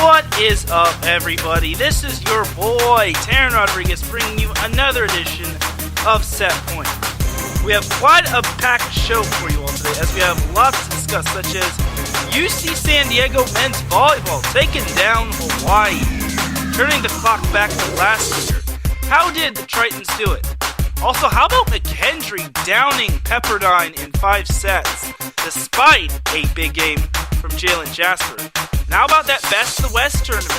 What is up, everybody? This is your boy, Teran Rodriguez, bringing you another edition of Set Point. We have quite a packed show for you all today, as we have lots to discuss, such as UC San Diego men's volleyball taking down Hawaii, turning the clock back to last year. How did the Tritons do it? Also, how about McKendree downing Pepperdine in 5 sets, despite a big game from Jalen Jasper? Now about that Best of the West tournament.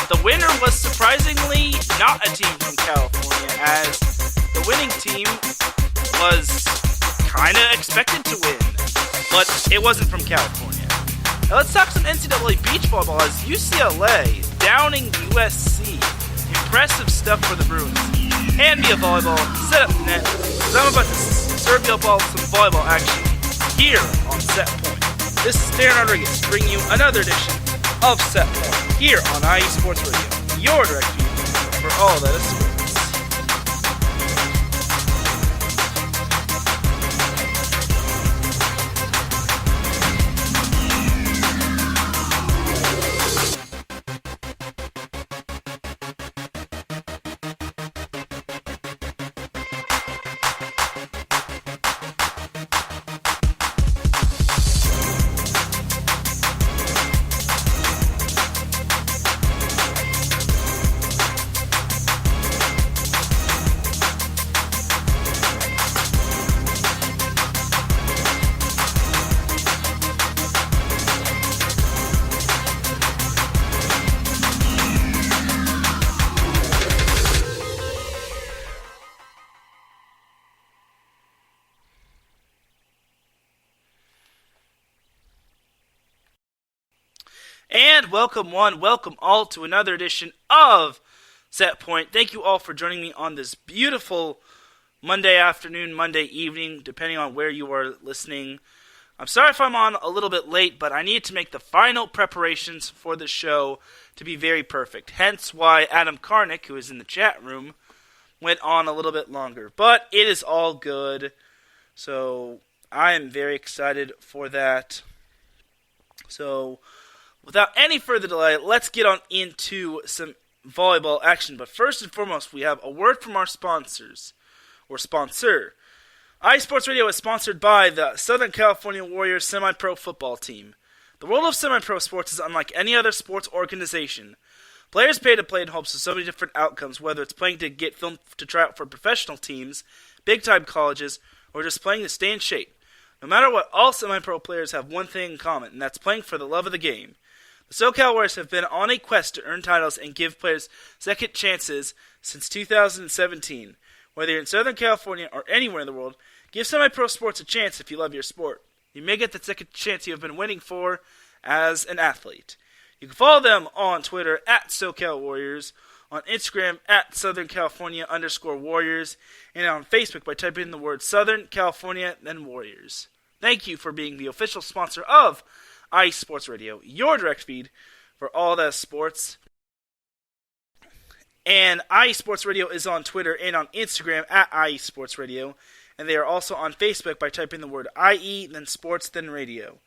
The winner was surprisingly not a team from California, as the winning team was kind of expected to win, but it wasn't from California. Now let's talk some NCAA Beach Volleyball, as UCLA downing USC. Impressive stuff for the Bruins. Hand me a volleyball, set up the net, because I'm about to serve you up all some volleyball action here on Set Point. This is Darin Rodriguez, bringing you another edition of Set Point here on IE Sports Radio, your direct feed for all that is sports. And welcome one, welcome all to another edition of Set Point. Thank you all for joining me on this beautiful Monday afternoon, Monday evening, depending on where you are listening. I'm sorry if I'm on a little bit late, but I needed to make the final preparations for the show to be very perfect. Hence why Adam Karnick, who is in the chat room, went on a little bit longer. But it is all good, so I am very excited for that. So without any further delay, let's get on into some volleyball action. But first and foremost, we have a word from our sponsors, or sponsor. iSports Radio is sponsored by the Southern California Warriors semi-pro football team. The world of semi-pro sports is unlike any other sports organization. Players pay to play in hopes of so many different outcomes, whether it's playing to get filmed to try out for professional teams, big-time colleges, or just playing to stay in shape. No matter what, all semi-pro players have one thing in common, and that's playing for the love of the game. The SoCal Warriors have been on a quest to earn titles and give players second chances since 2017. Whether you're in Southern California or anywhere in the world, give semi-pro sports a chance if you love your sport. You may get the second chance you have been waiting for as an athlete. You can follow them on Twitter at SoCal Warriors, on Instagram at Southern California_Warriors, and on Facebook by typing in the word Southern California then Warriors. Thank you for being the official sponsor of IE Sports Radio, your direct feed for all that sports. And IE Sports Radio is on Twitter and on Instagram at IE Sports Radio. And they are also on Facebook by typing the word IE, then sports, then radio.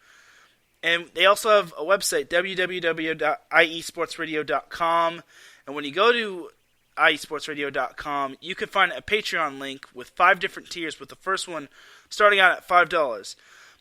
And they also have a website, www.iesportsradio.com. And when you go to iesportsradio.com, you can find a Patreon link with 5 different tiers, with the first one starting out at $5.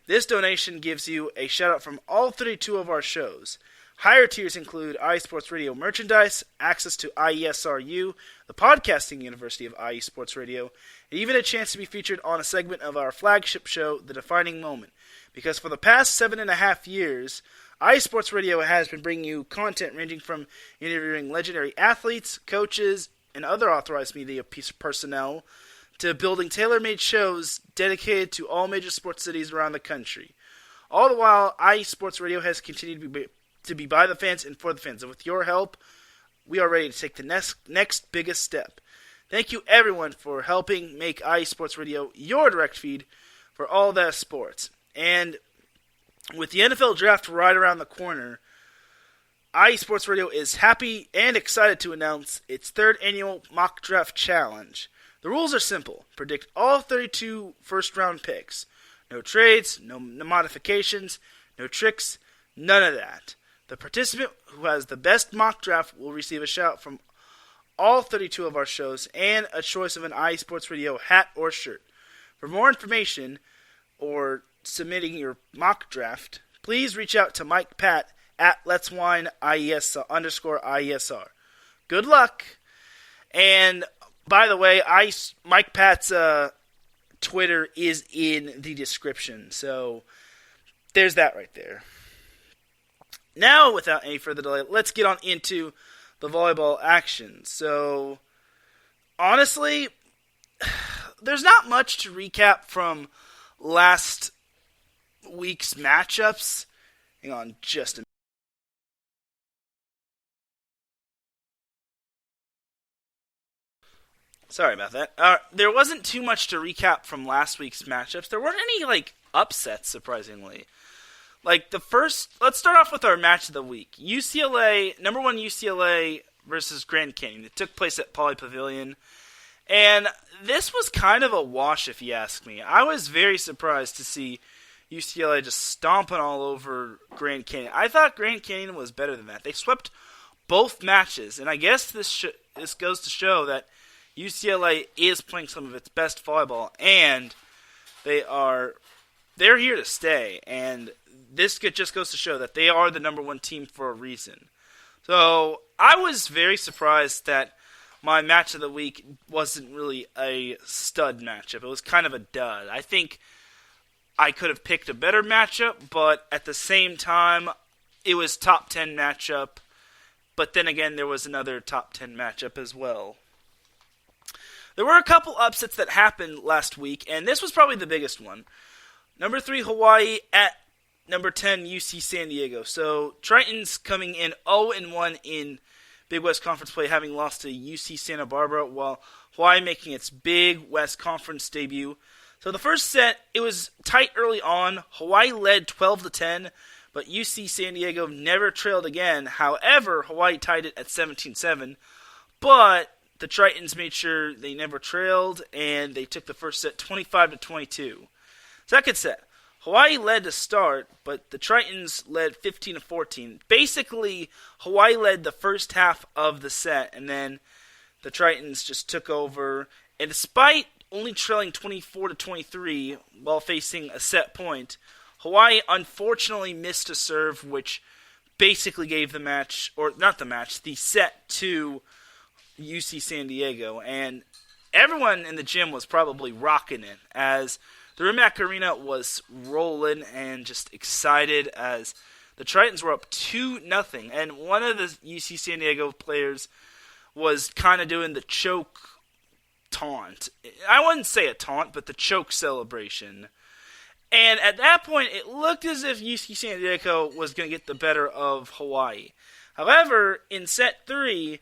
This donation gives you a shout-out from all 32 of our shows. Higher tiers include IE Sports Radio merchandise, access to IESRU, the podcasting university of IE Sports Radio, and even a chance to be featured on a segment of our flagship show, The Defining Moment. Because for the past 7.5 years, IE Sports Radio has been bringing you content ranging from interviewing legendary athletes, coaches, and other authorized media personnel, to building tailor-made shows dedicated to all major sports cities around the country. All the while, IE Sports Radio has continued to be by the fans and for the fans. And with your help, we are ready to take the next biggest step. Thank you, everyone, for helping make IE Sports Radio your direct feed for all that sports. And with the NFL draft right around the corner, IE Sports Radio is happy and excited to announce its 3rd annual mock draft challenge. The rules are simple. Predict all 32 first-round picks. No trades, no modifications, no tricks, none of that. The participant who has the best mock draft will receive a shout from all 32 of our shows and a choice of an IE Sports Radio hat or shirt. For more information or submitting your mock draft, please reach out to Mike Pat at Let's Wine _IESR. Good luck. And by the way, Mike Pat's Twitter is in the description. So there's that right there. Now, without any further delay, let's get on into the volleyball action. So, honestly, there's not much to recap from last week's matchups. Hang on just a minute. Sorry about that. There wasn't too much to recap from last week's matchups. There weren't any, upsets, surprisingly. Let's start off with our match of the week. Number 1 UCLA versus Grand Canyon. It took place at Poly Pavilion. And this was kind of a wash, if you ask me. I was very surprised to see UCLA just stomping all over Grand Canyon. I thought Grand Canyon was better than that. They swept both matches. And I guess this goes to show that UCLA is playing some of its best volleyball. And they're here to stay. And this just goes to show that they are the number 1 team for a reason. So I was very surprised that my match of the week wasn't really a stud matchup. It was kind of a dud. I think I could have picked a better matchup, but at the same time, it was top 10 matchup. But then again, there was another top 10 matchup as well. There were a couple upsets that happened last week, and this was probably the biggest one. Number 3, Hawaii at number 10, UC San Diego. So, Tritons coming in 0-1 in Big West Conference play, having lost to UC Santa Barbara, while Hawaii making its Big West Conference debut. So, the first set, it was tight early on. Hawaii led 12-10, but UC San Diego never trailed again. However, Hawaii tied it at 17-7, but the Tritons made sure they never trailed, and they took the first set 25-22. Second set, Hawaii led to start, but the Tritons led 15-14. Basically, Hawaii led the first half of the set, and then the Tritons just took over. And despite only trailing 24-23 while facing a set point, Hawaii unfortunately missed a serve, which basically gave the set to UC San Diego. And everyone in the gym was probably rocking it, as the Rimac Arena was rolling and just excited as the Tritons were up 2-0. And one of the UC San Diego players was kind of doing the choke taunt. I wouldn't say a taunt, but the choke celebration. And at that point, it looked as if UC San Diego was going to get the better of Hawaii. However, in set 3,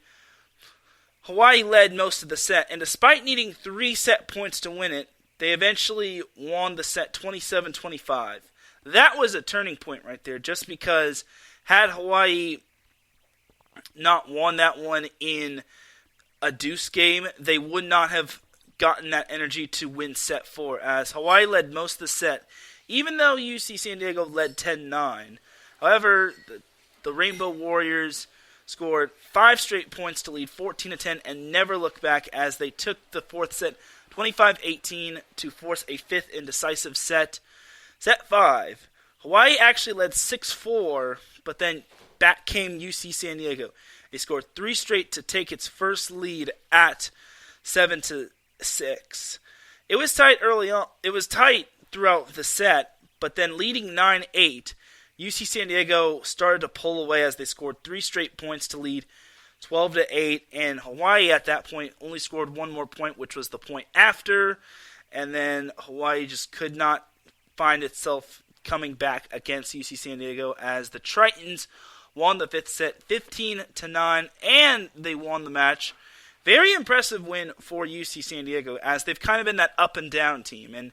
Hawaii led most of the set. And despite needing 3 set points to win it, they eventually won the set 27-25. That was a turning point right there, just because had Hawaii not won that one in a deuce game, they would not have gotten that energy to win set 4, as Hawaii led most of the set, even though UC San Diego led 10-9. However, the Rainbow Warriors scored 5 straight points to lead 14-10 and never looked back, as they took the fourth set 25-18 to force a 5th and decisive set. Set 5. Hawaii actually led 6-4, but then back came UC San Diego. They scored 3 straight to take its first lead at 7-6. It was tight early on. It was tight throughout the set, but then leading 9-8, UC San Diego started to pull away as they scored 3 straight points to lead 12-8, and Hawaii at that point only scored 1 more point, which was the point after, and then Hawaii just could not find itself coming back against UC San Diego, as the Tritons won the 5th set 15-9, and they won the match. Very impressive win for UC San Diego, as they've kind of been that up and down team, and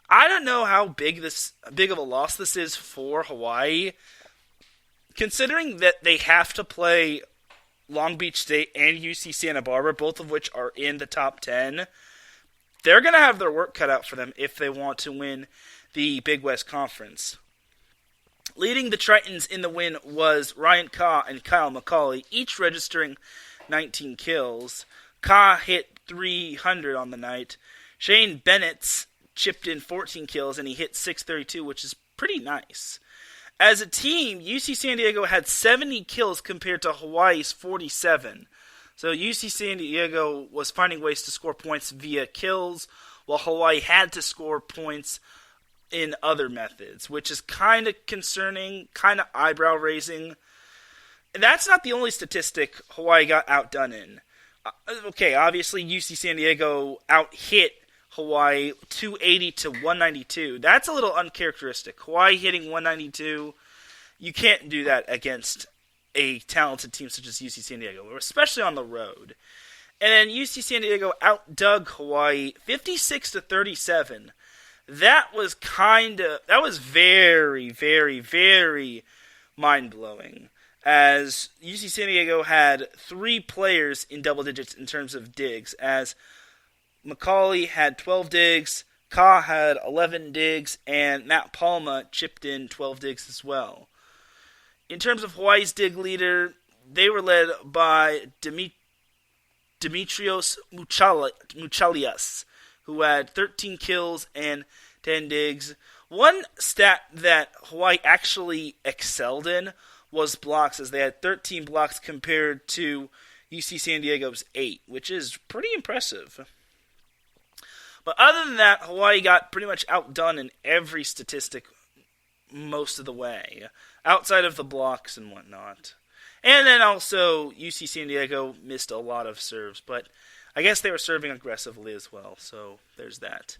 I don't know how big of a loss this is for Hawaii, considering that they have to play Long Beach State and UC Santa Barbara, both of which are in the top 10. They're going to have their work cut out for them if they want to win the Big West Conference. Leading the Tritons in the win was Ryan Kah and Kyle McCauley, each registering 19 kills. Kah hit 300 on the night. Shane Bennett's chipped in 14 kills, and he hit 632, which is pretty nice. As a team, UC San Diego had 70 kills compared to Hawaii's 47. So UC San Diego was finding ways to score points via kills, while Hawaii had to score points in other methods, which is kind of concerning, kind of eyebrow-raising. And that's not the only statistic Hawaii got outdone in. Okay, obviously UC San Diego out-hit Hawaii 280 to 192. That's a little uncharacteristic. Hawaii hitting 192, you can't do that against a talented team such as UC San Diego, especially on the road. And then UC San Diego outdug Hawaii 56 to 37. That was very, very, very mind-blowing, as UC San Diego had 3 players in double digits in terms of digs, as McCauley had 12 digs, Kah had 11 digs, and Matt Palma chipped in 12 digs as well. In terms of Hawaii's dig leader, they were led by Dimitrios Mouchalias, who had 13 kills and 10 digs. One stat that Hawaii actually excelled in was blocks, as they had 13 blocks compared to UC San Diego's 8, which is pretty impressive. But other than that, Hawaii got pretty much outdone in every statistic most of the way, outside of the blocks and whatnot. And then also, UC San Diego missed a lot of serves, but I guess they were serving aggressively as well, so there's that.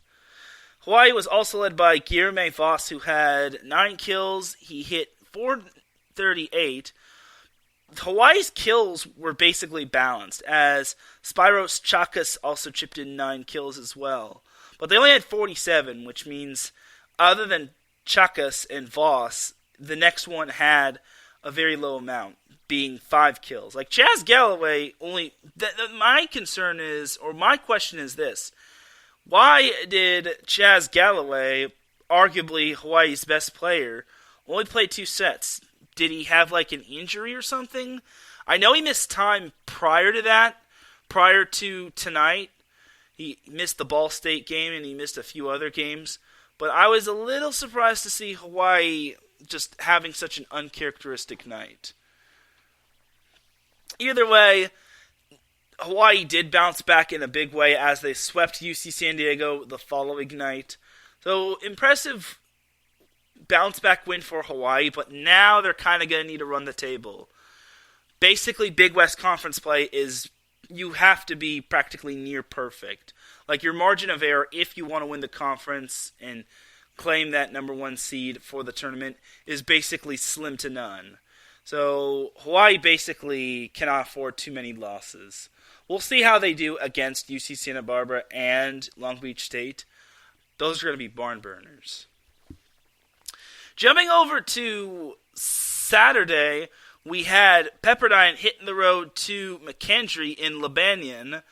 Hawaii was also led by Guilherme Voss, who had 9 kills. He hit 438. Hawaii's kills were basically balanced, as Spyros Chakas also chipped in 9 kills as well. But they only had 47, which means other than Chakas and Voss, the next one had a very low amount, being 5 kills. Like Chaz Galloway only... my concern is, or my question is this: why did Chaz Galloway, arguably Hawaii's best player, only play 2 sets? Did he have like an injury or something? I know he missed time prior to that, prior to tonight. He missed the Ball State game and he missed a few other games. But I was a little surprised to see Hawaii just having such an uncharacteristic night. Either way, Hawaii did bounce back in a big way as they swept UC San Diego the following night. So, impressive bounce-back win for Hawaii, but now they're kind of going to need to run the table. Basically, Big West Conference play is, you have to be practically near perfect. Like, your margin of error, if you want to win the conference and claim that number 1 seed for the tournament, is basically slim to none. So, Hawaii basically cannot afford too many losses. We'll see how they do against UC Santa Barbara and Long Beach State. Those are going to be barn burners. Jumping over to Saturday, we had Pepperdine hitting the road to McKendree in Lebanon.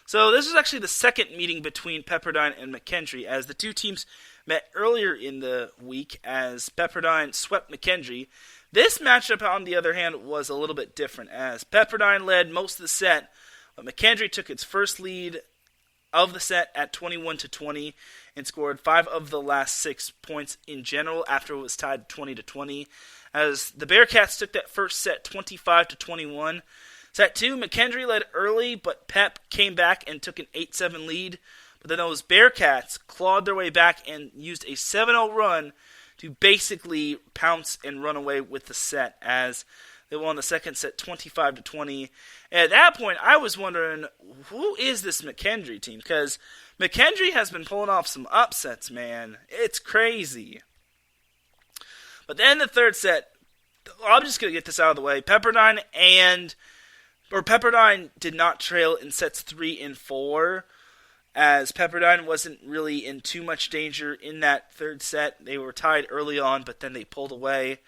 So this was actually the second meeting between Pepperdine and McKendree, as the two teams met earlier in the week as Pepperdine swept McKendree. This matchup, on the other hand, was a little bit different, as Pepperdine led most of the set, but McKendree took its first lead of the set at 21-20 and scored 5 of the last 6 points in general after it was tied 20-20. As the Bearcats took that first set 25-21. Set 2, McKendree led early, but Pep came back and took an 8-7 lead. But then those Bearcats clawed their way back and used a 7-0 run to basically pounce and run away with the set, as they won the second set 25-20. And at that point, I was wondering, who is this McKendree team? Because McKendree has been pulling off some upsets, man. It's crazy. But then the third set, I'm just going to get this out of the way. Pepperdine did not trail in sets 3 and 4, as Pepperdine wasn't really in too much danger in that third set. They were tied early on, but then they pulled away.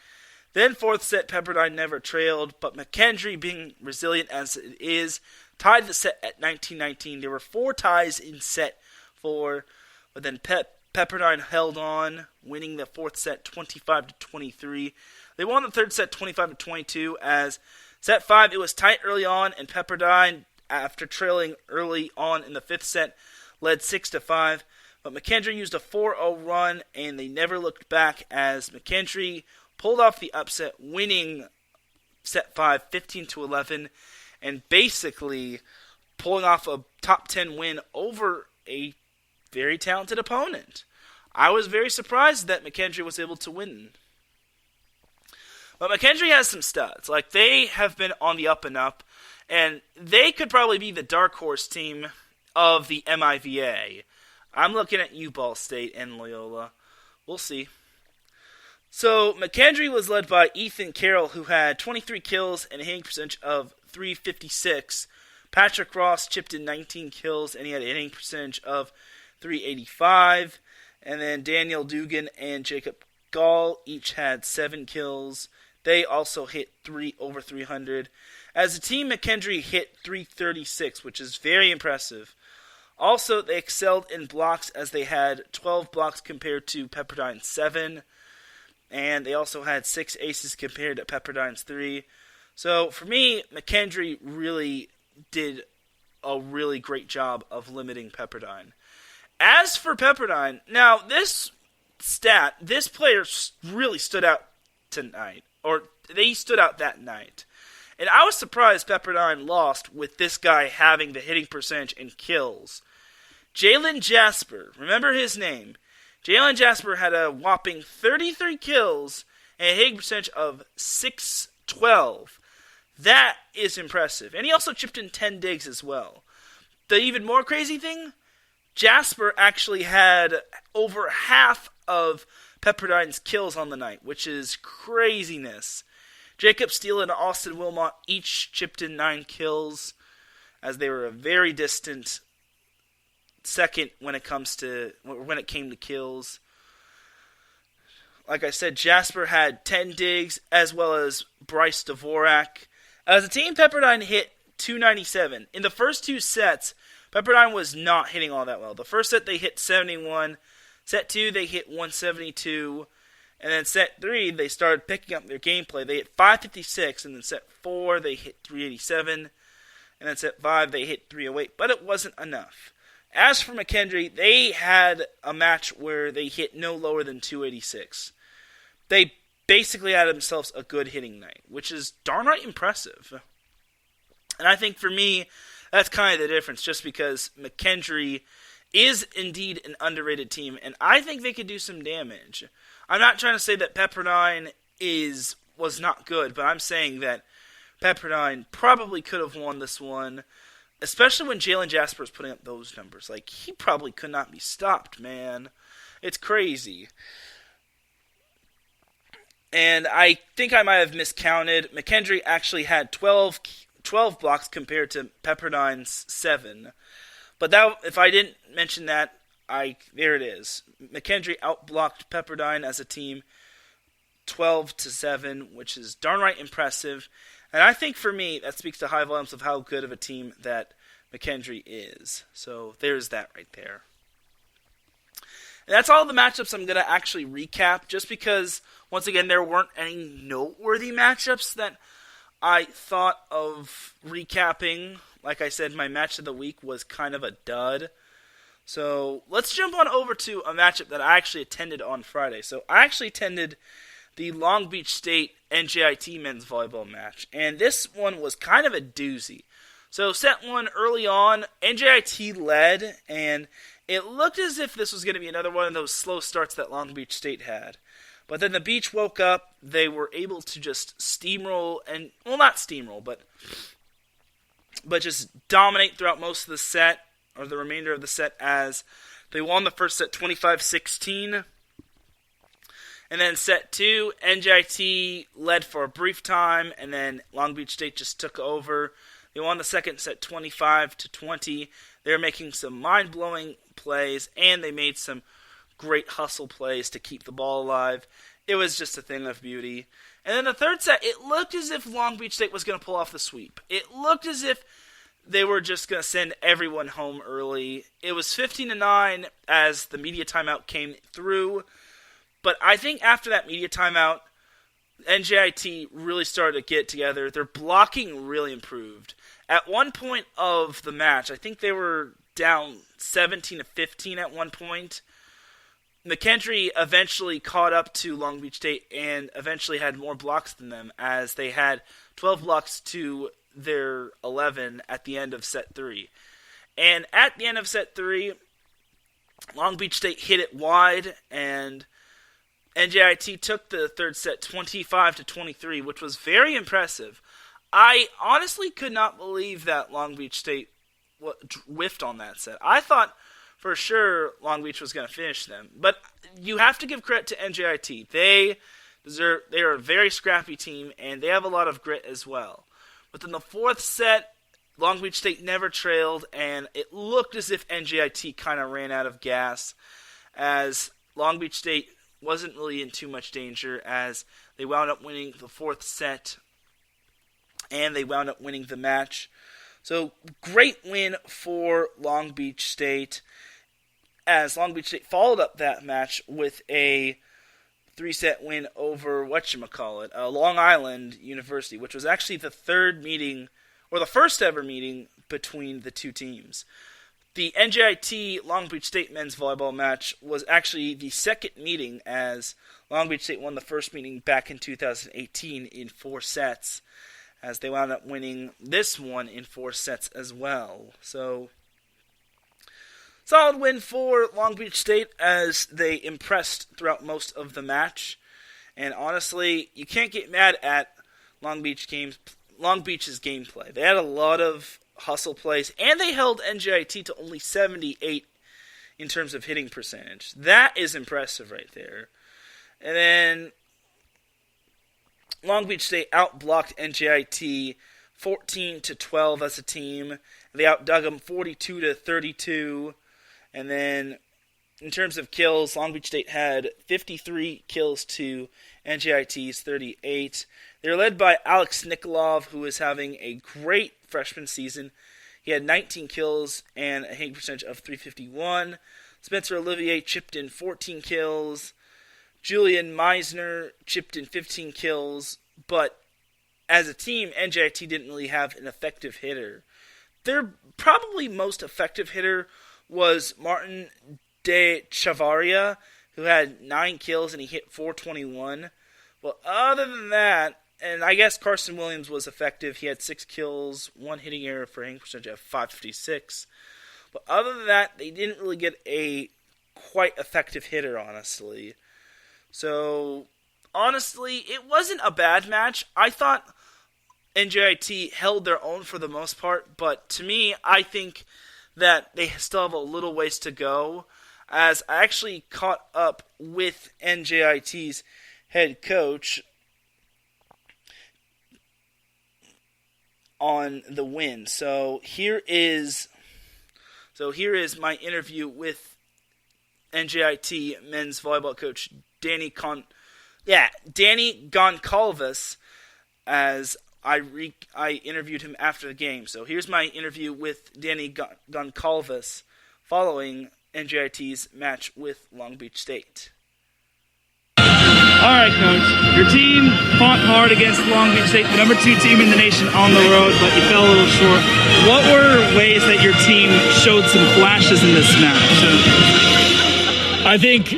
Then fourth set, Pepperdine never trailed, but McKendree, being resilient as it is, tied the set at 19-19. There were 4 ties in set 4, but then Pep Pepperdine held on, winning the fourth set 25-23. They won the third set 25-22 as set 5, it was tight early on, and Pepperdine, after trailing early on in the fifth set, led 6-5. But McKendree used a 4-0 run, and they never looked back as McKendree pulled off the upset, winning set 5 15-11, and basically pulling off a top 10 win over a very talented opponent. I was very surprised that McKendree was able to win. But McKendree has some studs. Like, they have been on the up and up, and they could probably be the dark horse team of the MIVA. I'm looking at U-Ball State and Loyola. We'll see. So, McKendree was led by Ethan Carroll, who had 23 kills and a hitting percentage of .356. Patrick Ross chipped in 19 kills, and he had a hitting percentage of .385. And then Daniel Dugan and Jacob Gall each had 7 kills. They also hit over 300. As a team, McKendree hit .336, which is very impressive. Also, they excelled in blocks as they had 12 blocks compared to Pepperdine's 7. And they also had 6 aces compared to Pepperdine's 3. So, for me, McKendree really did a really great job of limiting Pepperdine. As for Pepperdine, now this player really stood out tonight, or they stood out that night. And I was surprised Pepperdine lost with this guy having the hitting percentage and kills. Jalen Jasper, remember his name. Jalen Jasper had a whopping 33 kills and a hitting percentage of .612. That is impressive. And he also chipped in 10 digs as well. The even more crazy thing, Jasper actually had over half of Pepperdine's kills on the night, which is craziness. Jacob Steele and Austin Wilmot each chipped in 9 kills, as they were a very distant second when it came to kills. Like I said, Jasper had 10 digs, as well as Bryce Dvorak. As a team, Pepperdine hit .297. In the first 2 sets, Pepperdine was not hitting all that well. The first set, they hit 71. Set 2, they hit 172. And then set 3, they started picking up their gameplay. They hit .556. And then set 4, they hit .387. And then set 5, they hit .308. But it wasn't enough. As for McKendree, they had a match where they hit no lower than .286. They basically had themselves a good hitting night, which is darn right impressive. And I think for me, that's kind of the difference, just because McKendree is indeed an underrated team, and I think they could do some damage. I'm not trying to say that Pepperdine was not good, but I'm saying that Pepperdine probably could have won this one, especially when Jalen Jasper is putting up those numbers. Like, he probably could not be stopped, man. It's crazy. And I think I might have miscounted. McKendree actually had 12 blocks compared to Pepperdine's 7. But that, if I didn't mention that, there it is. McKendree outblocked Pepperdine as a team 12-7, which is darn right impressive. And I think for me, that speaks to high volumes of how good of a team that McKendree is. So there's that right there. And that's all the matchups I'm going to actually recap, just because, once again, there weren't any noteworthy matchups that I thought of recapping. Like I said, my match of the week was kind of a dud. So let's jump on over to a matchup that I actually attended on Friday. So I actually attended the Long Beach State-NJIT men's volleyball match. And this one was kind of a doozy. So set 1 early on, NJIT led, and it looked as if this was going to be another one of those slow starts that Long Beach State had. But then the Beach woke up, they were able to just steamroll, and, well, not steamroll, but just dominate throughout most of the set, or the remainder of the set, as they won the first set 25-16. And then set 2, NJIT led for a brief time, and then Long Beach State just took over. They won the second set 25-20. They were making some mind-blowing plays, and they made some great hustle plays to keep the ball alive. It was just a thing of beauty. And then the third set, it looked as if Long Beach State was going to pull off the sweep. It looked as if they were just going to send everyone home early. It was 15-9 as the media timeout came through. But I think after that media timeout, NJIT really started to get together. Their blocking really improved. At one point of the match, I think they were down 17-15 at one point. McKendree eventually caught up to Long Beach State and eventually had more blocks than them, as they had 12 blocks to their 11 at the end of set 3. And at the end of set 3, Long Beach State hit it wide, and NJIT took the third set 25-23, which was very impressive. I honestly could not believe that Long Beach State whiffed on that set. I thought for sure Long Beach was going to finish them. But you have to give credit to NJIT. They are a very scrappy team, and they have a lot of grit as well. But in the fourth set, Long Beach State never trailed, and it looked as if NJIT kind of ran out of gas, as Long Beach State wasn't really in too much danger, as they wound up winning the fourth set, and they wound up winning the match. So, great win for Long Beach State, as Long Beach State followed up that match with a 3-set win over Long Island University, which was actually the third meeting, or the first ever meeting between the two teams. The NJIT Long Beach State men's volleyball match was actually the second meeting, as Long Beach State won the first meeting back in 2018 in 4 sets, as they wound up winning this one in 4 sets as well. So, solid win for Long Beach State, as they impressed throughout most of the match. And honestly, you can't get mad at Long Beach's gameplay. They had a lot of hustle plays, and they held NJIT to only 78 in terms of hitting percentage. That is impressive right there. And then Long Beach State outblocked NJIT 14-12 as a team. They outdug them 42-32. And then in terms of kills, Long Beach State had 53 kills to NJIT's 38. They're led by Alex Nikolov, who is having a great freshman season. He had 19 kills and a hitting percentage of .351. Spencer Olivier chipped in 14 kills. Julian Meisner chipped in 15 kills. But as a team, NJIT didn't really have an effective hitter. Their probably most effective hitter was Martin De Chavaria, who had 9 kills and he hit .421. Well, other than that, and I guess Carson Williams was effective. He had 6 kills, 1 hitting error for a hitting percentage of .556. But other than that, they didn't really get a quite effective hitter, honestly. So, honestly, it wasn't a bad match. I thought NJIT held their own for the most part, but to me, I think that they still have a little ways to go, as I actually caught up with NJIT's head coach on the win. So here is my interview with NJIT men's volleyball coach Danny Goncalves, as I interviewed him after the game. So here's my interview with Danny Goncalves following NJIT's match with Long Beach State. All right, Coach. Your team fought hard against Long Beach State, the number 2 team in the nation on the road, but you fell a little short. What were ways that your team showed some flashes in this match? I think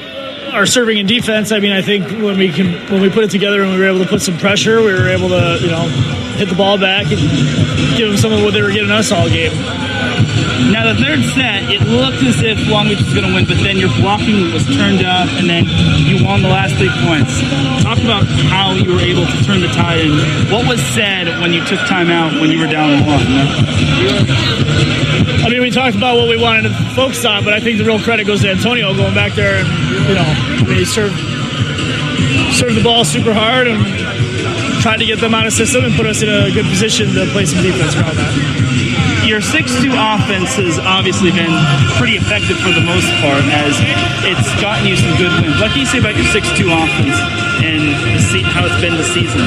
our serving and defense. I think when we put it together and we were able to put some pressure, we were able to hit the ball back and give them some of what they were getting us all game. Now, the third set, it looked as if Long Beach was going to win, but then your blocking was turned up, and then you won the last 3 points. Talk about how you were able to turn the tide, and what was said when you took time out when you were down 1? We talked about what we wanted to focus on, but I think the real credit goes to Antonio going back there and, he served the ball super hard and tried to get them out of system and put us in a good position to play some defense around that. Your 6-2 offense has obviously been pretty effective for the most part, as it's gotten you some good wins. What can you say about your 6-2 offense and how it's been this season?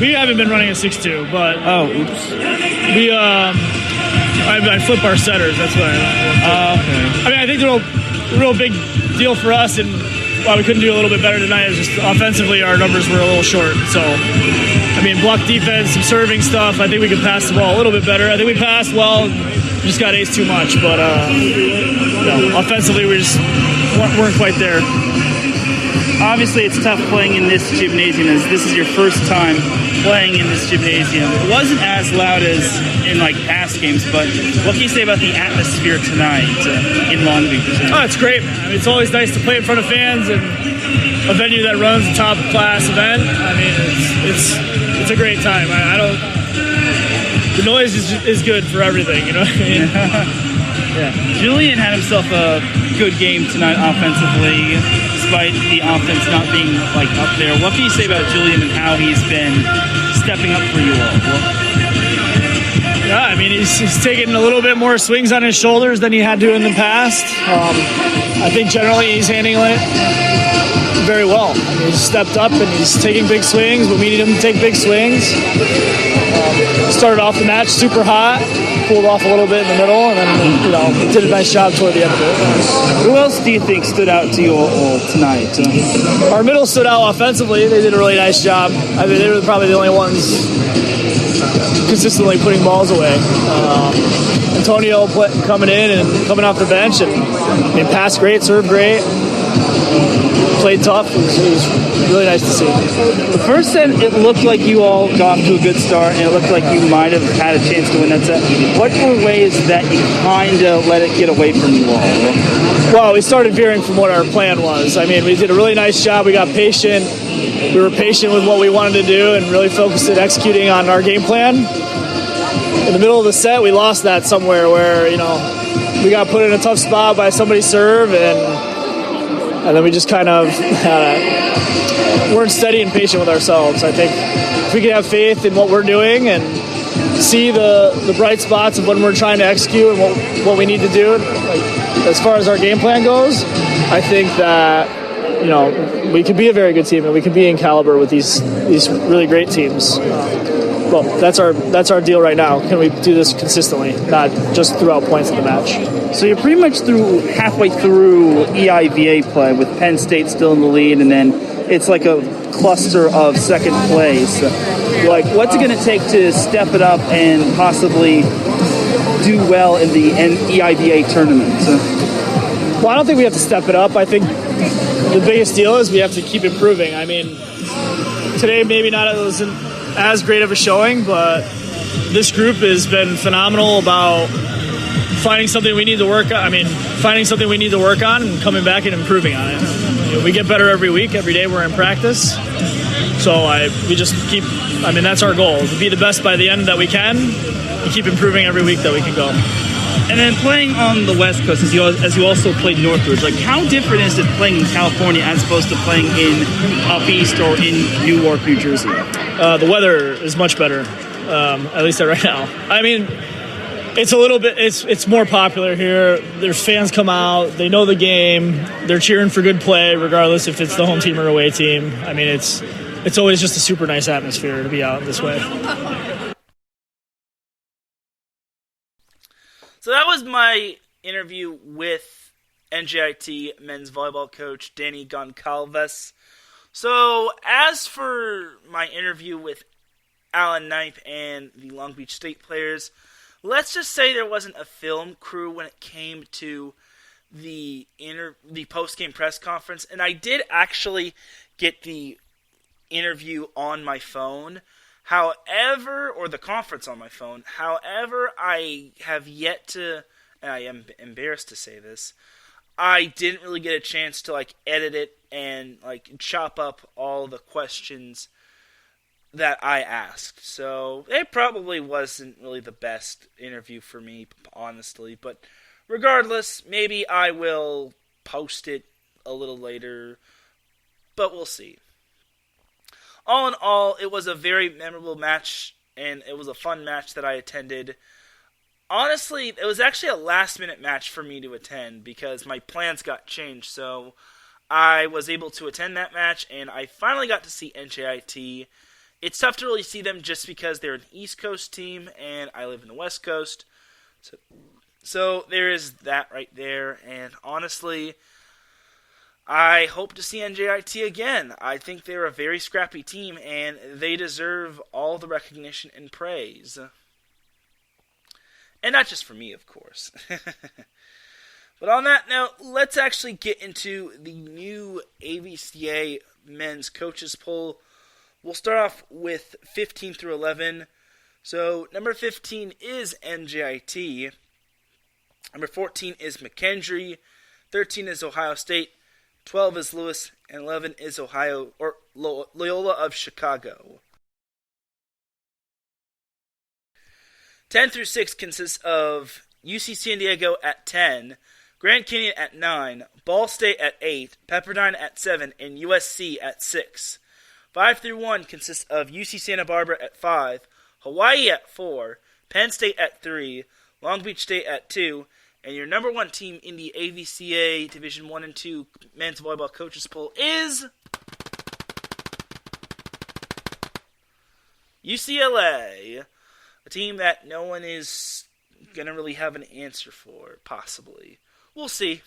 We haven't been running a 6-2, but oops. we I flip our setters. That's what Okay. I mean, I think the real big deal for us, and why we couldn't do a little bit better tonight, is just offensively our numbers were a little short. So, I mean, block defense, some serving stuff. I think we could pass the ball a little bit better. I think we passed well. We just got ace too much, but offensively we just weren't quite there. Obviously, it's tough playing in this gymnasium, as this is your first time playing in this gymnasium. It wasn't as loud as in past games, but what can you say about the atmosphere tonight in Long Beach? Oh, it's great, man. I mean, it's always nice to play in front of fans and a venue that runs a top class event. I mean, it's a great time. I don't. The noise is good for everything, you know what I mean? Yeah. Julian had himself a good game tonight offensively, despite the offense not being up there. What can you say about Julian and how he's been stepping up for you all? Yeah, I mean, he's taking a little bit more swings on his shoulders than he had to in the past. I think generally he's handling it very well. I mean, he's stepped up and he's taking big swings, but we need him to take big swings. Started off the match super hot, cooled off a little bit in the middle, and then did a nice job toward the end of it. Who else do you think stood out to you all tonight? Our middle stood out offensively. They did a really nice job. I mean, they were probably the only ones consistently putting balls away. Antonio coming in and coming off the bench and passed great, served great, played tough. It was really nice to see. The first set, it looked like you all got off to a good start, and it looked like you might have had a chance to win that set. What were ways that you kind of let it get away from you all? Well, we started veering from what our plan was. I mean, we did a really nice job. We got patient. We were patient with what we wanted to do and really focused at executing on our game plan. In the middle of the set, we lost that somewhere where, we got put in a tough spot by somebody's serve, and then we just kind of weren't steady and patient with ourselves. I think if we could have faith in what we're doing and see the bright spots of when we're trying to execute and what we need to do, as far as our game plan goes, I think that we could be a very good team and we could be in caliber with these really great teams. Well, that's our deal right now. Can we do this consistently, not just throughout points in the match? So you're pretty much halfway through EIVA play with Penn State still in the lead, and then it's like a cluster of second place. What's it going to take to step it up and possibly do well in the EIVA tournament? Well, I don't think we have to step it up. I think the biggest deal is we have to keep improving. I mean, today maybe not wasn't as great of a showing, but this group has been phenomenal about finding something we need to work on. I mean, finding something we need to work on and coming back and improving on it. We get better every week. Every day we're in practice. So we just keep. I mean, that's our goal: to be the best by the end that we can, and keep improving every week that we can go. And then playing on the West Coast, as you also played northwards, how different is it playing in California as opposed to playing in up east or in Newark, New Jersey? The weather is much better, at least right now. I mean, it's a little bit. It's more popular here. There's fans come out. They know the game. They're cheering for good play, regardless if it's the home team or away team. I mean, it's always just a super nice atmosphere to be out this way. So that was my interview with NJIT men's volleyball coach Danny Goncalves. So as for my interview with Alan Knipe and the Long Beach State players, let's just say there wasn't a film crew when it came to the post-game press conference, and I did actually get the interview on my phone. However, or the conference on my phone. However, I have yet to, and I am embarrassed to say this, I didn't really get a chance to edit it and chop up all the questions that I asked. So it probably wasn't really the best interview for me, honestly. But regardless, maybe I will post it a little later, but we'll see. All in all, it was a very memorable match, and it was a fun match that I attended. Honestly, it was actually a last-minute match for me to attend because my plans got changed, so I was able to attend that match, and I finally got to see NJIT. it's tough to really see them just because they're an East Coast team, and I live in the West Coast. So there is that right there, and honestly, I hope to see NJIT again. I think they're a very scrappy team, and they deserve all the recognition and praise. And not just for me, of course. But on that note, let's actually get into the new AVCA men's coaches poll. We'll start off with 15 through 11. So number 15 is NJIT. Number 14 is McKendree. 13 is Ohio State. 12 is Lewis, and 11 is Loyola of Chicago. 10 through 6 consists of UC San Diego at 10, Grand Canyon at 9, Ball State at 8, Pepperdine at 7, and USC at 6. 5 through 1 consists of UC Santa Barbara at 5, Hawaii at 4, Penn State at 3, Long Beach State at 2, and your number 1 team in the AVCA Division 1 and 2 men's volleyball coaches poll is UCLA, a team that no one is going to really have an answer for, possibly. We'll see.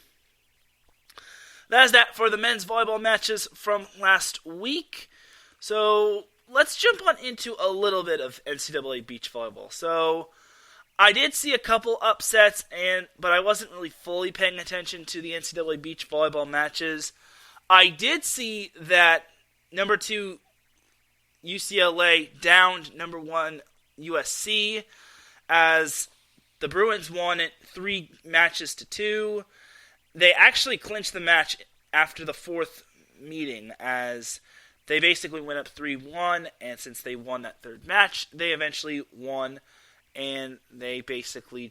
That is that for the men's volleyball matches from last week. So let's jump on into a little bit of NCAA Beach Volleyball. So I did see a couple upsets, but I wasn't really fully paying attention to the NCAA Beach Volleyball matches. I did see that number 2 UCLA downed number 1 USC as the Bruins won it 3 matches to 2. They actually clinched the match after the 4th meeting as they basically went up 3-1, and since they won that 3rd match, they eventually won. And they basically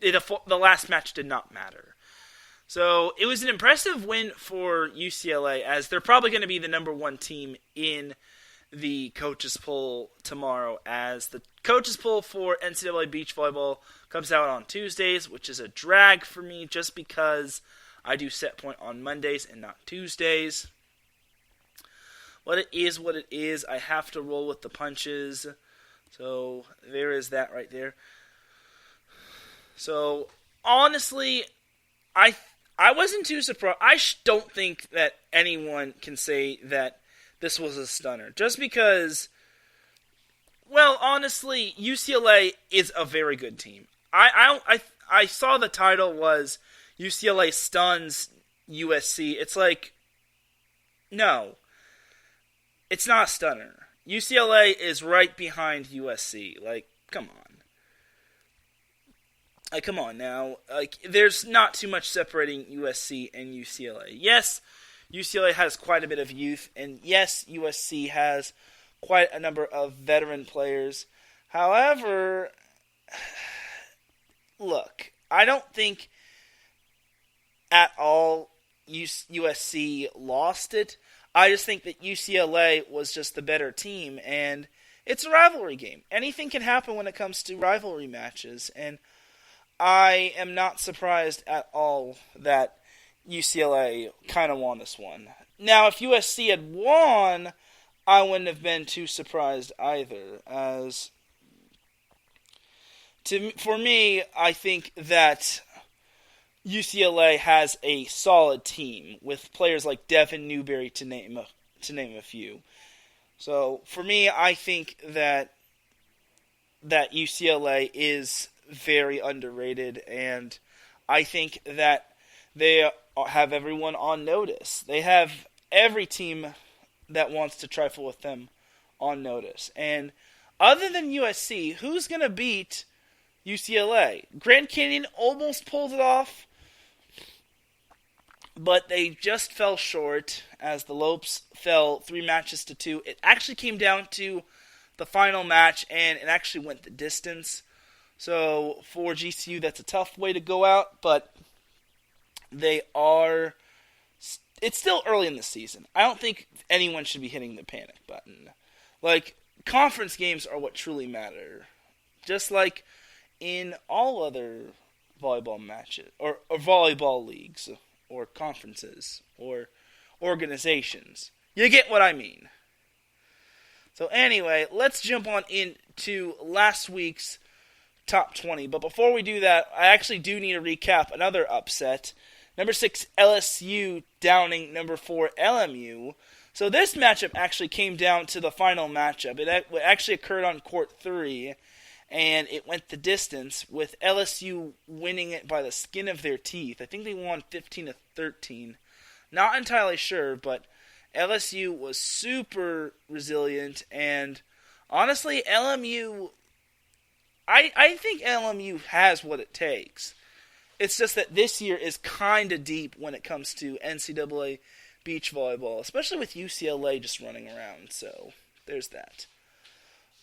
the last match did not matter. So it was an impressive win for UCLA, as they're probably going to be the number 1 team in the coaches poll tomorrow, as the coaches poll for NCAA Beach Volleyball comes out on Tuesdays, which is a drag for me just because I do set point on Mondays and not Tuesdays. What it is. I have to roll with the punches. So there is that right there. So honestly, I wasn't too surprised. I don't think that anyone can say that this was a stunner. Just because, well, honestly, UCLA is a very good team. I saw the title was UCLA stuns USC. It's like, no, it's not a stunner. UCLA is right behind USC. Like, come on now. Like, there's not too much separating USC and UCLA. Yes, UCLA has quite a bit of youth, and yes, USC has quite a number of veteran players. However, look, I don't think at all USC lost it. I just think that UCLA was just the better team, and it's a rivalry game. Anything can happen when it comes to rivalry matches, and I am not surprised at all that UCLA kind of won this one. Now, if USC had won, I wouldn't have been too surprised either, as for me, I think that UCLA has a solid team with players like Devin Newberry to name a few. So for me, I think that UCLA is very underrated, and I think that they have everyone on notice. They have every team that wants to trifle with them on notice. And other than USC, who's going to beat UCLA? Grand Canyon almost pulled it off, but they just fell short as the Lopes fell 3 matches to 2. It actually came down to the final match, and it actually went the distance. So for GCU, that's a tough way to go out, but it's still early in the season. I don't think anyone should be hitting the panic button. Like, conference games are what truly matter. Just like in all other volleyball matches, or volleyball leagues, or conferences, or organizations. You get what I mean. So anyway, let's jump on into last week's top 20. But before we do that, I actually do need to recap another upset. Number 6, LSU downing number 4, LMU. So this matchup actually came down to the final matchup. It actually occurred on court 3, and it went the distance, with LSU winning it by the skin of their teeth. I think they won 15-13. Not entirely sure, but LSU was super resilient, and honestly, LMU, I think LMU has what it takes. It's just that this year is kind of deep when it comes to NCAA Beach Volleyball, especially with UCLA just running around, so there's that.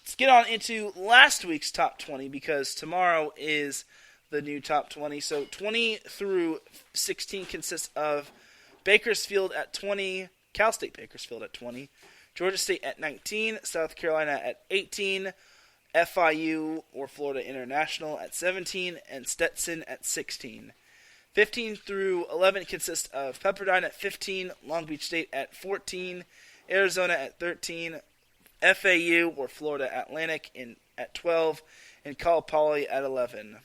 Let's get on into last week's top 20, because tomorrow is the new top 20. So 20 through 16 consists of Bakersfield at 20, Cal State Bakersfield at 20, Georgia State at 19, South Carolina at 18, FIU or Florida International at 17, and Stetson at 16. 15 through 11 consist of Pepperdine at 15, Long Beach State at 14, Arizona at 13, FAU or Florida Atlantic at 12, and Cal Poly at 11.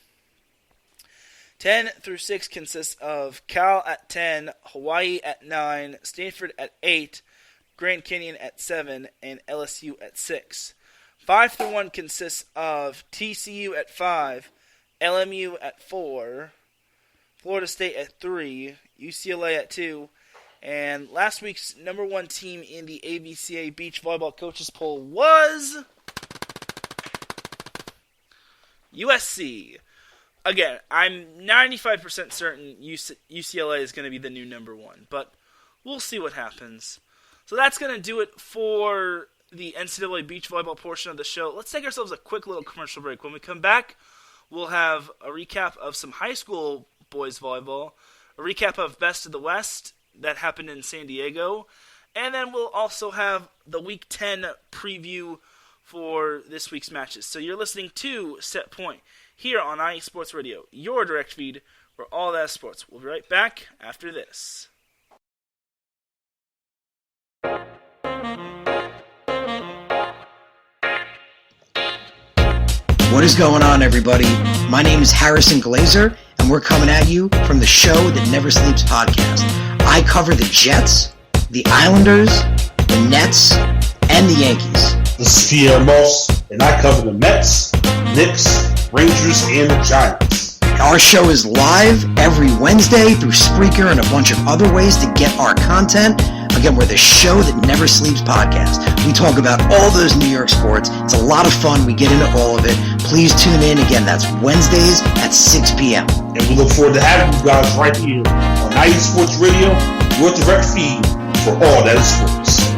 10 through 6 consists of Cal at 10, Hawaii at 9, Stanford at 8, Grand Canyon at 7, and LSU at 6. 5 through 1 consists of TCU at 5, LMU at 4, Florida State at 3, UCLA at 2, and last week's number 1 team in the AVCA Beach Volleyball Coaches Poll was USC. Again, I'm 95% certain UCLA is going to be the new number 1, but we'll see what happens. So that's going to do it for the NCAA Beach Volleyball portion of the show. Let's take ourselves a quick little commercial break. When we come back, we'll have a recap of some high school boys volleyball, a recap of Best of the West that happened in San Diego, and then we'll also have the Week 10 preview for this week's matches. So you're listening to Set Point here on IE Sports Radio, your direct feed for all that sports. We'll be right back after this. What is going on, everybody? My name is Harrison Glazer, and we're coming at you from the Show That Never Sleeps podcast. I cover the Jets, the Islanders, the Nets, and the Yankees. This is Pierre Moss, and I cover the Mets, Knicks, Rangers, and the Giants. Our show is live every Wednesday through Spreaker and a bunch of other ways to get our content. Again, we're the Show That Never Sleeps podcast. We talk about all those New York sports. It's a lot of fun. We get into all of it. Please tune in. Again, that's Wednesdays at 6 p.m. And we look forward to having you guys right here on IE Sports Radio, your direct feed for all that is sports.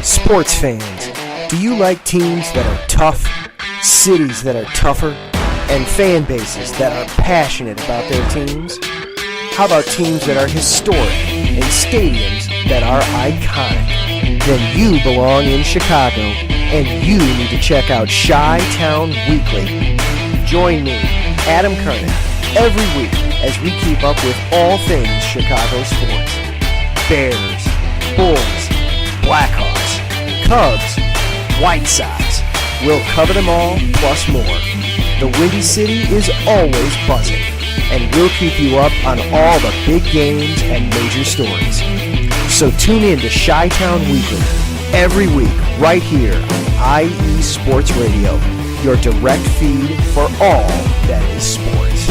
Sports fans, do you like teams that are tough, cities that are tougher, and fan bases that are passionate about their teams? How about teams that are historic and stadiums that are iconic? Then you belong in Chicago, and you need to check out Chi-Town Weekly. Join me, Adam Kernan, every week as we keep up with all things Chicago sports. Bears, Bulls, Blackhawks, Cubs, White Sox. We'll cover them all, plus more. The Windy City is always buzzing, and we'll keep you up on all the big games and major stories. So tune in to Chi-Town Weekly every week right here on IE Sports Radio, your direct feed for all that is sports.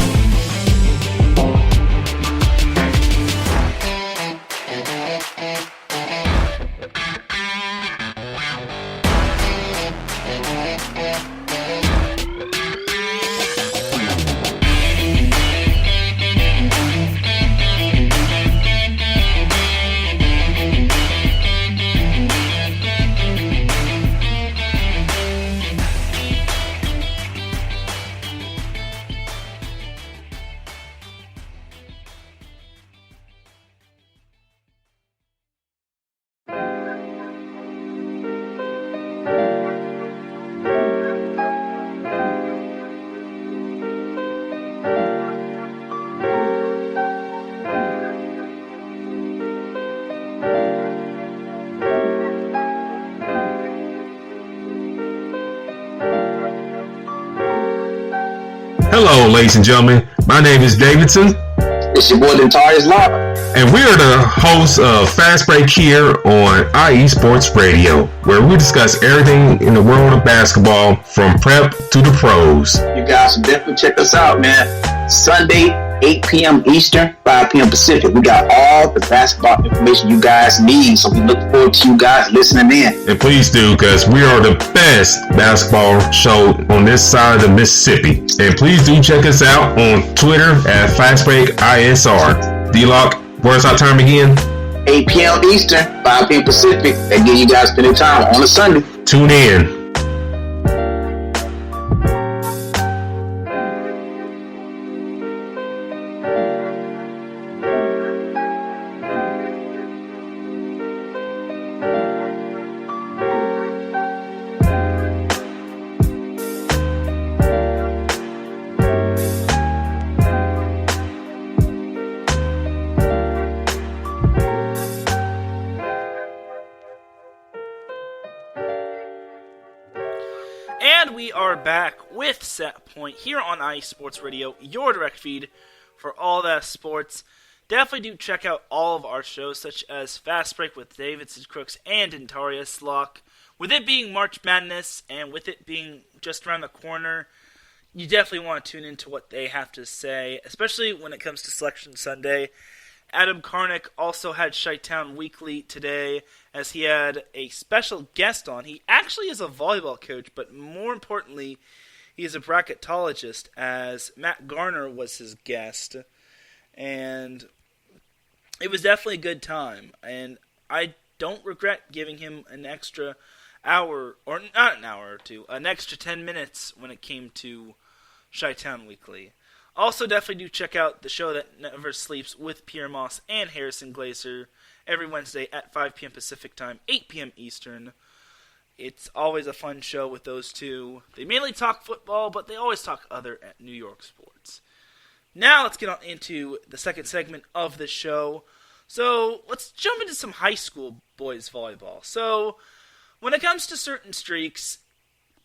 Hello, ladies and gentlemen. My name is Davidson. It's your boy, Noteworthy Live. And we are the hosts of Fast Break here on IE Sports Radio, where we discuss everything in the world of basketball from prep to the pros. You guys should definitely check us out, man. Sunday, 8 p.m. Eastern, 5 p.m. Pacific. We got all the basketball information you guys need, so we look forward to you guys listening in. And please do, because we are the best basketball show on this side of the Mississippi. And please do check us out on Twitter at FastBreakISR. D-Lock, where's our time again? 8 p.m. Eastern, 5 p.m. Pacific. That give you guys plenty of time on a Sunday. Tune in. And we are back with Set Point here on IE Sports Radio, your direct feed for all that sports. Definitely do check out all of our shows, such as Fast Break with Davidson Crooks and Intarius Lock. With it being March Madness and with it being just around the corner, you definitely want to tune into what they have to say, especially when it comes to Selection Sunday. Adam Karnick also had Chi-Town Weekly today, as he had a special guest on. He actually is a volleyball coach, but more importantly, he is a bracketologist, as Matt Garner was his guest. And it was definitely a good time, and I don't regret giving him an extra hour, or not an hour or two, an extra 10 minutes when it came to Chi-Town Weekly. Also, definitely do check out the show that never sleeps with Pierre Moss and Harrison Glazer every Wednesday at 5 p.m. Pacific Time, 8 p.m. Eastern. It's always a fun show with those two. They mainly talk football, but they always talk other New York sports. Now let's get on into the second segment of the show. So let's jump into some high school boys volleyball. So when it comes to certain streaks,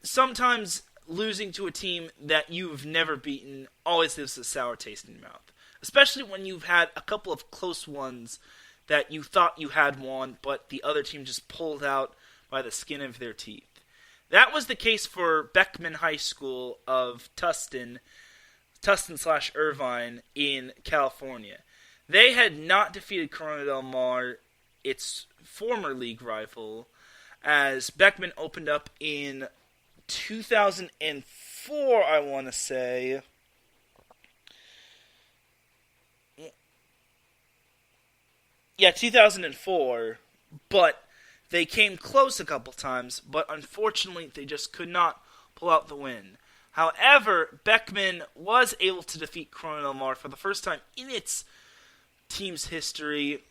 sometimes losing to a team that you've never beaten always leaves a sour taste in your mouth. Especially when you've had a couple of close ones that you thought you had won, but the other team just pulled out by the skin of their teeth. That was the case for Beckman High School of Tustin/Irvine in California. They had not defeated Corona Del Mar, its former league rival, as Beckman opened up in 2004, I want to say. Yeah, 2004, but they came close a couple times, but unfortunately they just could not pull out the win. However, Beckman was able to defeat Corona Del Mar for the first time in its team's history.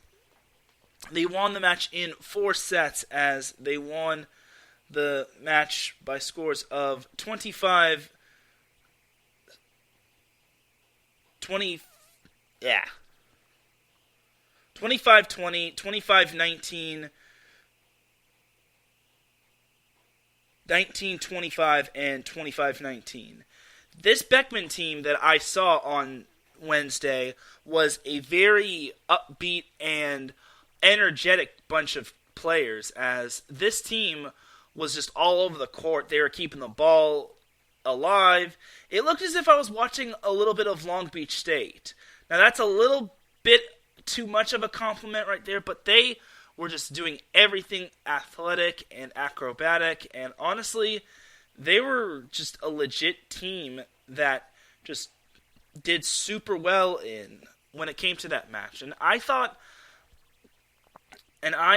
They won the match in 4 sets, as they won the match by scores of 25-20, 25-19, 19-25, and 25-19. This Beckman team that I saw on Wednesday was a very upbeat and energetic bunch of players, as this team was just all over the court. They were keeping the ball alive. It looked as if I was watching a little bit of Long Beach State. Now, that's a little bit too much of a compliment right there, but they were just doing everything athletic and acrobatic, and honestly, they were just a legit team that just did super well when it came to that match. And I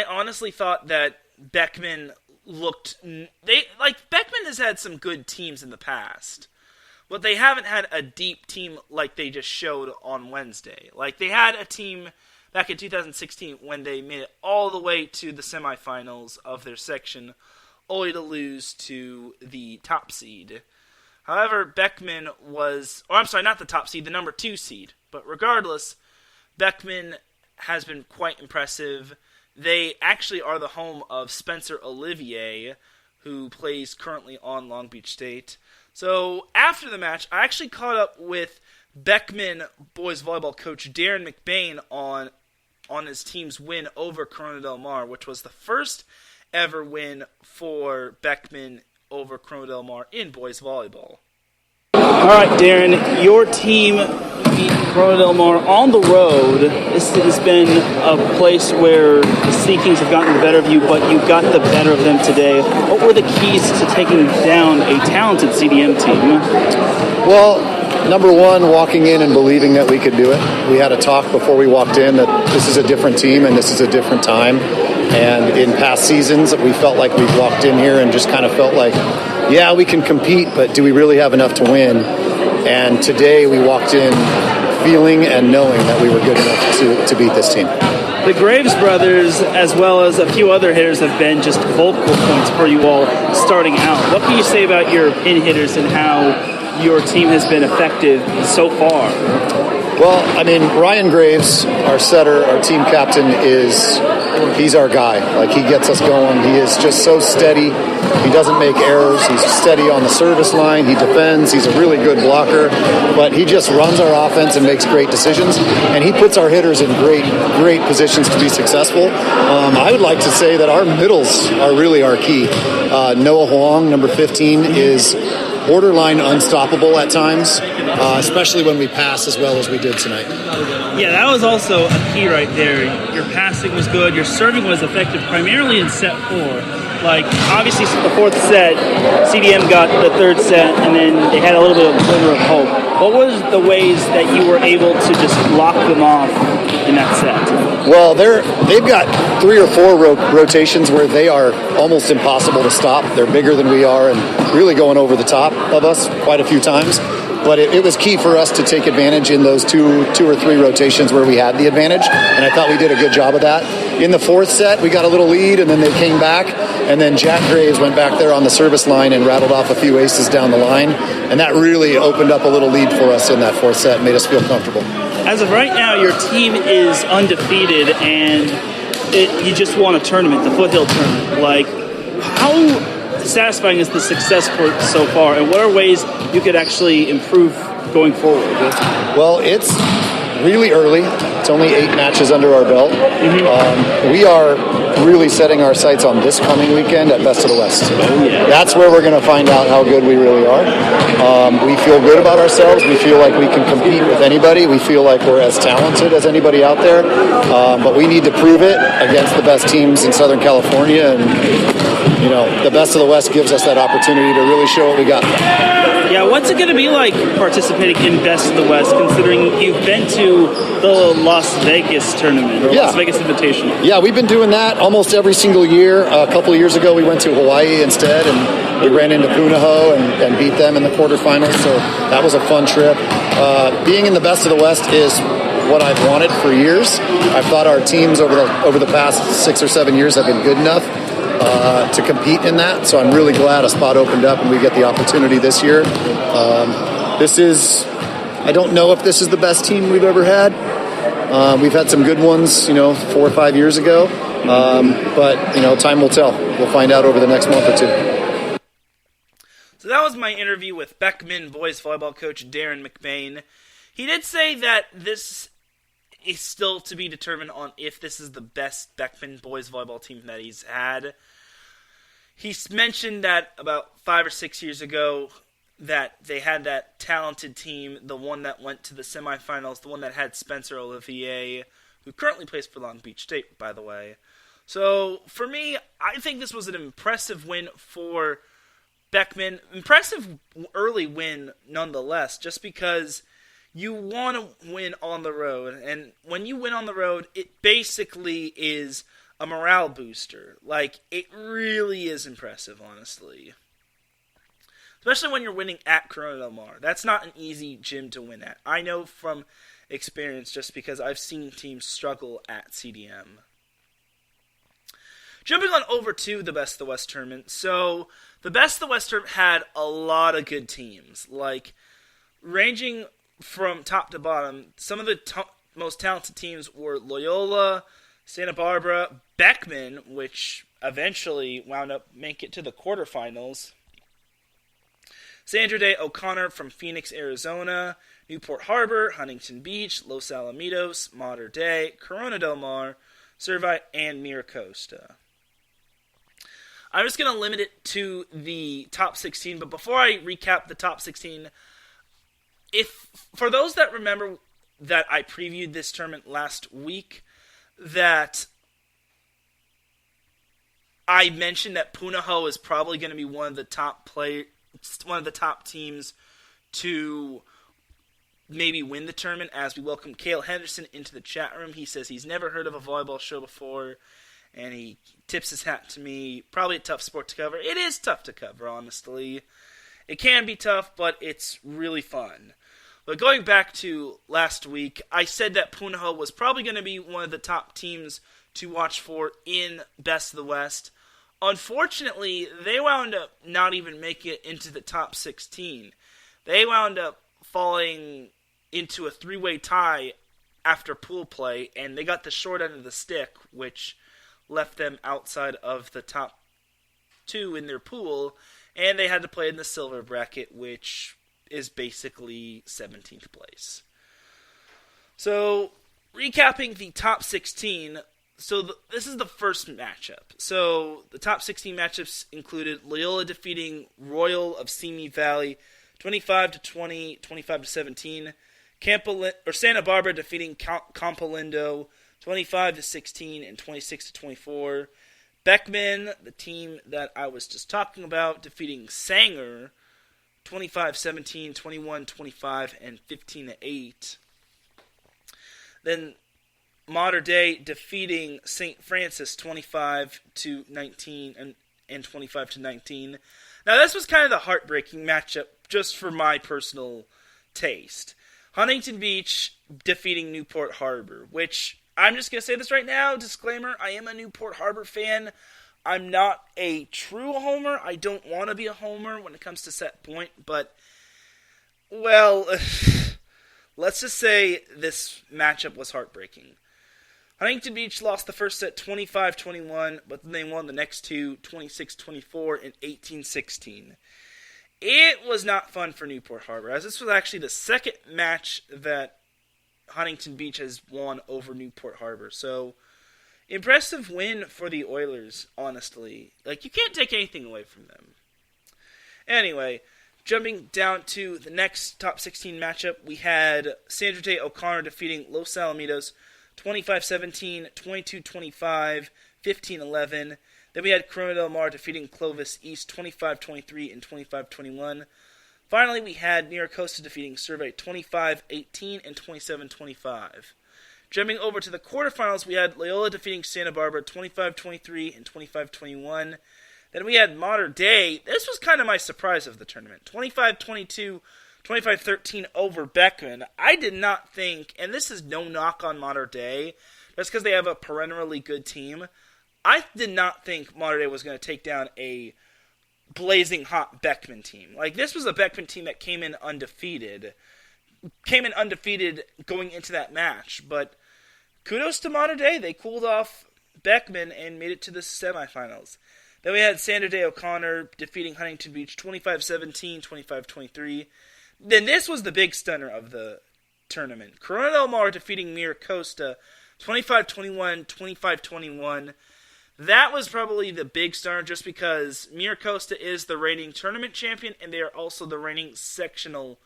honestly thought that Beckman Beckman has had some good teams in the past, but they haven't had a deep team like they just showed on Wednesday. Like, they had a team back in 2016 when they made it all the way to the semifinals of their section, only to lose to the top seed. However, Beckman not the top seed, the number 2 seed. But regardless, Beckman has been quite impressive. They actually are the home of Spencer Olivier, who plays currently on Long Beach State. So after the match, I actually caught up with Beckman boys volleyball coach Darin McBain on his team's win over Corona Del Mar, which was the first ever win for Beckman over Corona Del Mar in boys volleyball. All right, Darin, your team beat Corona Del Mar on the road. This has been a place where the Sea Kings have gotten the better of you, but you got the better of them today. What were the keys to taking down a talented CDM team? Well, number one, walking in and believing that we could do it. We had a talk before we walked in that this is a different team and this is a different time. And in past seasons, we felt like we've walked in here and just kind of felt like, yeah, we can compete, but do we really have enough to win? And today we walked in feeling and knowing that we were good enough to beat this team. The Graves brothers, as well as a few other hitters, have been just vocal points for you all starting out. What can you say about your pin hitters and how your team has been effective so far? Well, I mean, Ryan Graves, our setter, our team captain, he's our guy. Like, he gets us going. He is just so steady. He doesn't make errors. He's steady on the service line. He defends. He's a really good blocker. But he just runs our offense and makes great decisions. And he puts our hitters in great positions to be successful. I would like to say that our middles are really our key. Noah Huang, number 15, is borderline unstoppable at times, especially when we pass as well as we did tonight. Yeah, that was also a key right there. Your passing was good. Your serving was effective primarily in set 4. Like, obviously, the fourth set, CDM got the third set, and then they had a little bit of a glimmer of hope. What was the ways that you were able to just lock them off in that set? Well, they've got 3 or 4 rotations where they are almost impossible to stop. They're bigger than we are and really going over the top of us quite a few times. But it was key for us to take advantage in those two or three rotations where we had the advantage, and I thought we did a good job of that. In the fourth set, we got a little lead, and then they came back, and then Jack Graves went back there on the service line and rattled off a few aces down the line, and that really opened up a little lead for us in that fourth set and made us feel comfortable. As of right now, your team is undefeated, and you just won a tournament, the Foothill tournament. Like, how satisfying is the success for so far, and what are ways you could actually improve going forward? Well, it's really early. It's only 8 matches under our belt. We are really setting our sights on this coming weekend at Best of the West. Oh, yeah. That's where we're going to find out how good we really are. We feel good about ourselves. We feel like we can compete with anybody. We feel like we're as talented as anybody out there. But we need to prove it against the best teams in Southern California. And, you know, the Best of the West gives us that opportunity to really show what we got. Yeah, what's it going to be like participating in Best of the West, considering you've been to the Las Vegas tournament, or Las Vegas Invitational? Yeah, we've been doing that almost every single year. A couple of years ago, we went to Hawaii instead, and we ran into Punahou and beat them in the quarterfinals, so that was a fun trip. Being in the Best of the West is what I've wanted for years. I've thought our teams over the past 6 or 7 years have been good enough to compete in that, so I'm really glad a spot opened up and we get the opportunity this year. I don't know if this is the best team we've ever had. We've had some good ones, 4 or 5 years ago, but time will tell. We'll find out over the next month or two. So that was my interview with Beckman boys volleyball coach Darin McBain. He did say that this is still to be determined on if this is the best Beckman boys volleyball team that he's had. He's mentioned that about 5 or 6 years ago that they had that talented team, the one that went to the semifinals, the one that had Spencer Olivier, who currently plays for Long Beach State, by the way. So, for me, I think this was an impressive win for Beckman. Impressive early win, nonetheless, just because you want to win on the road, and when you win on the road, it basically is a morale booster. Like, it really is impressive, honestly. Especially when you're winning at Corona Del Mar. That's not an easy gym to win at. I know from experience just because I've seen teams struggle at CDM. Jumping on over to the Best of the West tournament. So, the Best of the West tournament had a lot of good teams. Like, ranging from top to bottom, some of the most talented teams were Loyola, Santa Barbara, Beckman, which eventually wound up making it to the quarterfinals. Sandra Day O'Connor from Phoenix, Arizona, Newport Harbor, Huntington Beach, Los Alamitos, Mater Dei, Corona del Mar, Servite, and Mira Costa. I'm just going to limit it to the top 16, but before I recap the top 16, for those that remember that I previewed this tournament last week, that I mentioned that Punahou is probably going to be one of the top teams to maybe win the tournament, as we welcome Cale Henderson into the chat room. He says he's never heard of a volleyball show before, and he tips his hat to me. Probably a tough sport to cover. It is tough to cover, honestly. It can be tough, but it's really fun. But going back to last week, I said that Punahou was probably going to be one of the top teams to watch for in Best of the West. Unfortunately, they wound up not even making it into the top 16. They wound up falling into a three-way tie after pool play, and they got the short end of the stick, which left them outside of the top two in their pool, and they had to play in the silver bracket, which is basically 17th place. So, recapping the top 16, this is the first matchup. So, the top 16 matchups included Loyola defeating Royal of Simi Valley 25-20, 25-17. Santa Barbara defeating Campolindo 25-16 and 26-24. Beckman, the team that I was just talking about, defeating Sanger 25-17, 21-25, and 15-8. Then Mater Dei defeating St. Francis 25-19 and 25-19. Now this was kind of the heartbreaking matchup just for my personal taste. Huntington Beach defeating Newport Harbor, which I'm just going to say this right now, disclaimer, I am a Newport Harbor fan. I'm not a true homer. I don't want to be a homer when it comes to set point, but, well, let's just say this matchup was heartbreaking. Huntington Beach lost the first set 25-21, but then they won the next two 26-24 and 18-16. It was not fun for Newport Harbor, as this was actually the second match that Huntington Beach has won over Newport Harbor. So, impressive win for the Oilers, honestly. You can't take anything away from them. Anyway, jumping down to the next top 16 matchup, we had Sandra Day O'Connor defeating Los Alamitos 25-17, 22-25, 15-11. Then we had Corona del Mar defeating Clovis East 25-23 and 25-21. Finally, we had Mira Costa defeating Servite 25-18 and 27-25. Jumping over to the quarterfinals, we had Loyola defeating Santa Barbara 25-23 and 25-21. Then we had Mater Dei. This was kind of my surprise of the tournament. 25-22, 25-13 over Beckman. I did not think, and this is no knock on Mater Dei, just because they have a perennially good team. I did not think Mater Dei was going to take down a blazing hot Beckman team. This was a Beckman team that came in undefeated going into that match, but kudos to Mater Dei. They cooled off Beckman and made it to the semifinals. Then we had Sandra Day O'Connor defeating Huntington Beach 25-17, 25-23. Then this was the big stunner of the tournament. Corona del Mar defeating Mira Costa 25-21, 25-21. That was probably the big star just because Mira Costa is the reigning tournament champion and they are also the reigning sectional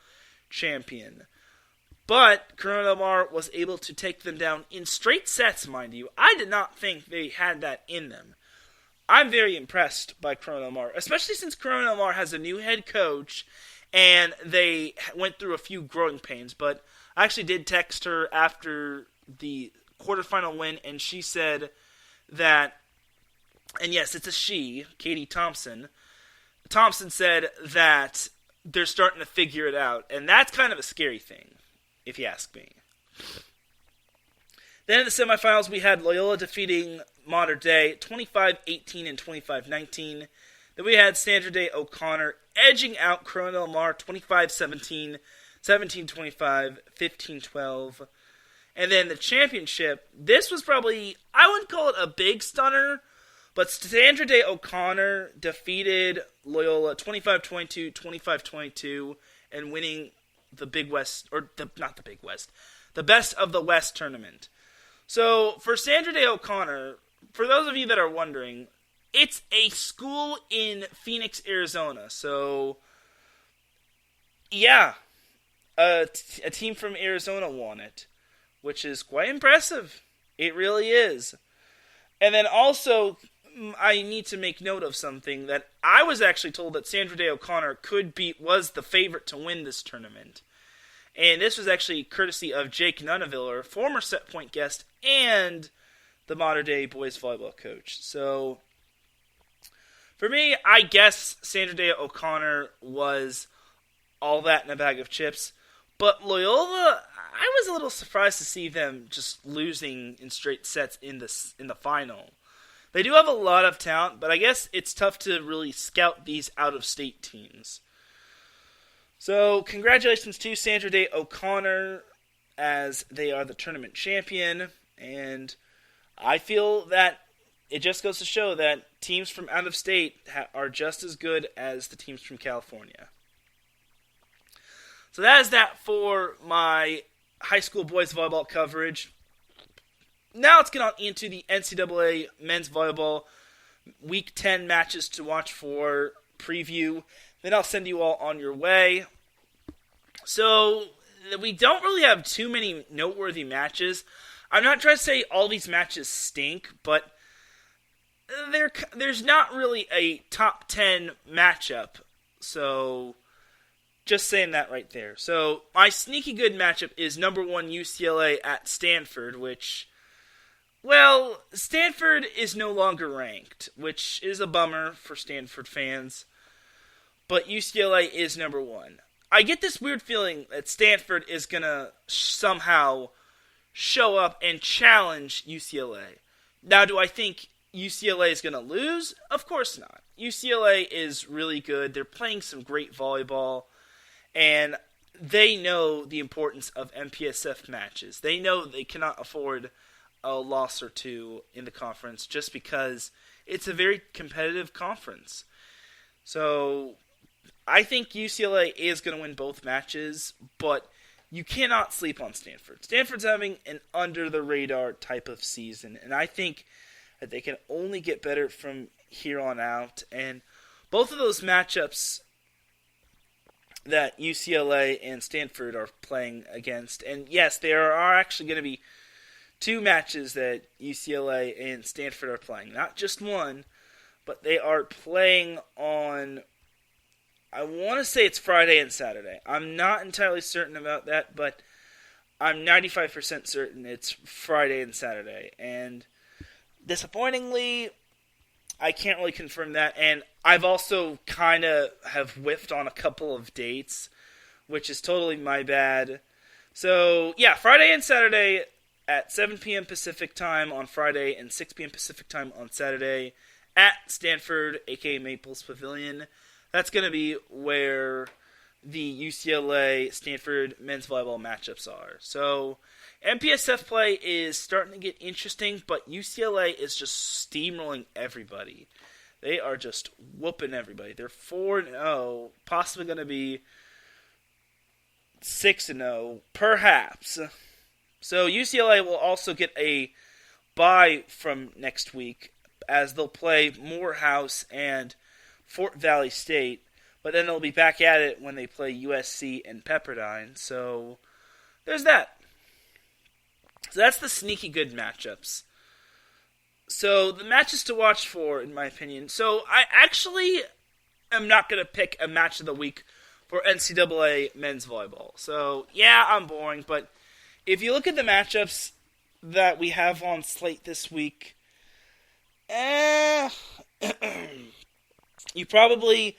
champion. But Corona del Mar was able to take them down in straight sets, mind you. I did not think they had that in them. I'm very impressed by Corona del Mar, especially since Corona del Mar has a new head coach and they went through a few growing pains. But I actually did text her after the quarterfinal win, and she said that, and yes, it's a she, Katie Thompson. Thompson said that they're starting to figure it out, and that's kind of a scary thing, if you ask me. Then in the semifinals, we had Loyola defeating Mater Dei 25-18 and 25-19. Then we had Sandra Day O'Connor edging out Corona del Mar 25-17, 17-25, 15-12. And then the championship, this was probably, I wouldn't call it a big stunner, But Sandra Day O'Connor defeated Loyola 25-22, 25-22, and winning the Big West, not the Big West, the Best of the West tournament. So for Sandra Day O'Connor, for those of you that are wondering, it's a school in Phoenix, Arizona. So, yeah, a team from Arizona won it, which is quite impressive. It really is. And then also, I need to make note of something that I was actually told that Sandra Day O'Connor was the favorite to win this tournament. And this was actually courtesy of Jake Nunaviller, former Set Point guest and the modern-day boys volleyball coach. So, for me, I guess Sandra Day O'Connor was all that in a bag of chips. But Loyola, I was a little surprised to see them just losing in straight sets in the final. They do have a lot of talent, but I guess it's tough to really scout these out-of-state teams. So, congratulations to Sandra Day O'Connor, as they are the tournament champion, and I feel that it just goes to show that teams from out of state are just as good as the teams from California. So that is that for my high school boys volleyball coverage. Now let's get on into the NCAA men's volleyball Week 10 matches to watch for preview. Then I'll send you all on your way. So we don't really have too many noteworthy matches. I'm not trying to say all these matches stink, but there's not really a top 10 matchup. So just saying that right there. So my sneaky good matchup is number 1 UCLA at Stanford, which, well, Stanford is no longer ranked, which is a bummer for Stanford fans. But UCLA is number 1. I get this weird feeling that Stanford is going to somehow show up and challenge UCLA. Now, do I think UCLA is going to lose? Of course not. UCLA is really good. They're playing some great volleyball, and they know the importance of MPSF matches. They know they cannot afford a loss or two in the conference just because it's a very competitive conference. So I think UCLA is going to win both matches, but you cannot sleep on Stanford. Stanford's having an under-the-radar type of season, and I think that they can only get better from here on out. And both of those matchups that UCLA and Stanford are playing against, and yes, there are actually going to be 2 matches that UCLA and Stanford are playing. Not just one, but they are playing on, I want to say it's Friday and Saturday. I'm not entirely certain about that, but I'm 95% certain it's Friday and Saturday. And disappointingly, I can't really confirm that. And I've also kind of have whiffed on a couple of dates, which is totally my bad. So, yeah, Friday and Saturday at 7 p.m. Pacific time on Friday and 6 p.m. Pacific time on Saturday at Stanford, a.k.a. Maples Pavilion. That's going to be where the UCLA-Stanford men's volleyball matchups are. So, MPSF play is starting to get interesting, but UCLA is just steamrolling everybody. They are just whooping everybody. They're 4-0, possibly going to be 6-0, perhaps. So, UCLA will also get a bye from next week, as they'll play Morehouse and Fort Valley State, but then they'll be back at it when they play USC and Pepperdine. So there's that. So that's the sneaky good matchups. So the matches to watch for, in my opinion. So I actually am not going to pick a match of the week for NCAA men's volleyball. So yeah, I'm boring, but if you look at the matchups that we have on slate this week, you probably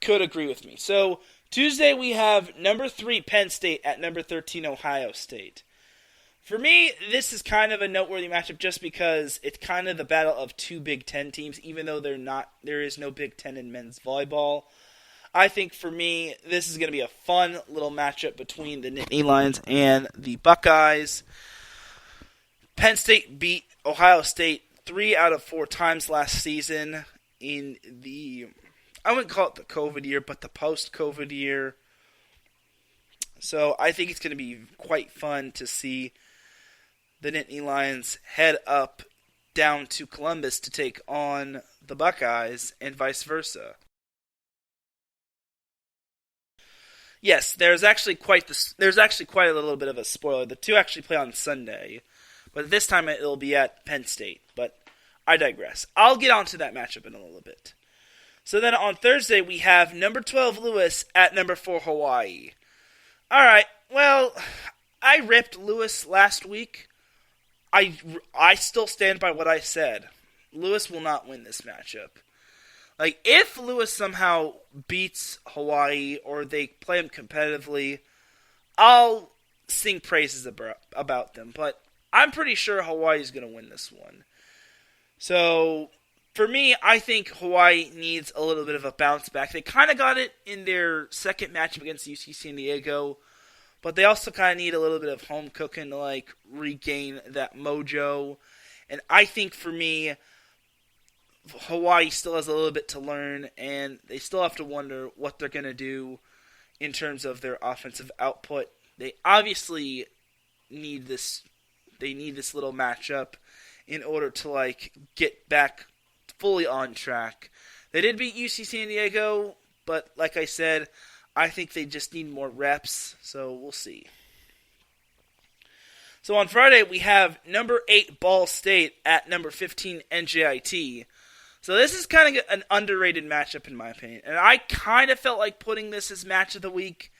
could agree with me. So, Tuesday we have number 3 Penn State at number 13 Ohio State. For me, this is kind of a noteworthy matchup just because it's kind of the battle of 2 Big Ten teams, even though there is no Big Ten in men's volleyball. I think for me, this is going to be a fun little matchup between the Nittany Lions and the Buckeyes. Penn State beat Ohio State 3 out of 4 times last season in the, I wouldn't call it the COVID year, but the post-COVID year. So I think it's going to be quite fun to see the Nittany Lions head up down to Columbus to take on the Buckeyes and vice versa. Yes, there's actually quite a little bit of a spoiler. The two actually play on Sunday, but this time it'll be at Penn State. But I digress. I'll get onto that matchup in a little bit. So then on Thursday we have number 12 Lewis at number 4 Hawaii. All right. Well, I ripped Lewis last week. I still stand by what I said. Lewis will not win this matchup. Like, if Lewis somehow beats Hawaii or they play him competitively, I'll sing praises about them. But I'm pretty sure Hawaii's going to win this one. So, for me, I think Hawaii needs a little bit of a bounce back. They kind of got it in their second matchup against UC San Diego, but they also kind of need a little bit of home cooking to, like, regain that mojo. And I think, for me, Hawaii still has a little bit to learn, and they still have to wonder what they're going to do in terms of their offensive output. They obviously need this. They need this little matchup in order to, like, get back fully on track. They did beat UC San Diego, but like I said, I think they just need more reps, so we'll see. So on Friday, we have number 8 Ball State at number 15 NJIT. So this is kind of an underrated matchup in my opinion. And I kind of felt like putting this as match of the week,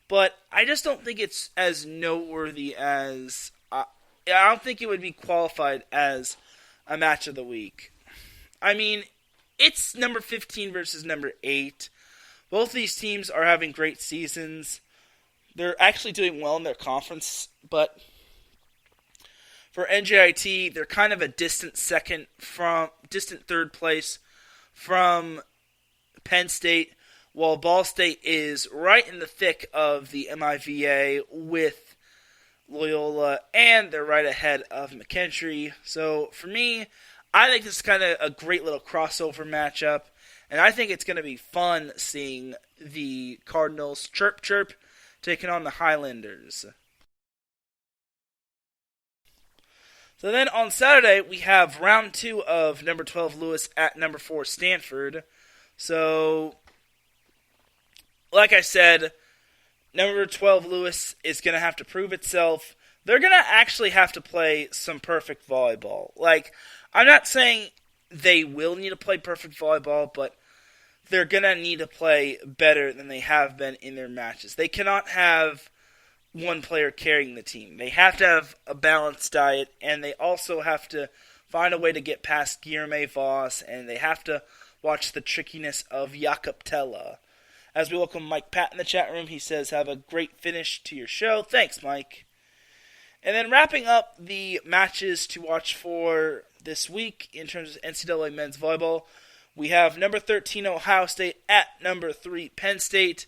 but I just don't think it's as noteworthy as... I don't think it would be qualified as a match of the week. I mean, it's number 15 versus number 8. Both these teams are having great seasons. They're actually doing well in their conference, but for NJIT, they're kind of a distant third place from Penn State, while Ball State is right in the thick of the MIVA with Loyola, and they're right ahead of McKentry. So for me, I think this is kind of a great little crossover matchup, and I think it's going to be fun seeing the Cardinals chirp taking on the Highlanders. So then on Saturday, we have round 2 of number 12 Lewis at number 4 Stanford. So, like I said, number 12 Lewis is going to have to prove itself. They're going to actually have to play some perfect volleyball. Like, I'm not saying they will need to play perfect volleyball, but they're going to need to play better than they have been in their matches. They cannot have one player carrying the team. They have to have a balanced diet, and they also have to find a way to get past Guilherme Voss, and they have to watch the trickiness of Jakob Tella. As we welcome Mike Pat in the chat room, he says, have a great finish to your show. Thanks, Mike. And then wrapping up the matches to watch for this week in terms of NCAA men's volleyball, we have number 13 Ohio State at number 3 Penn State.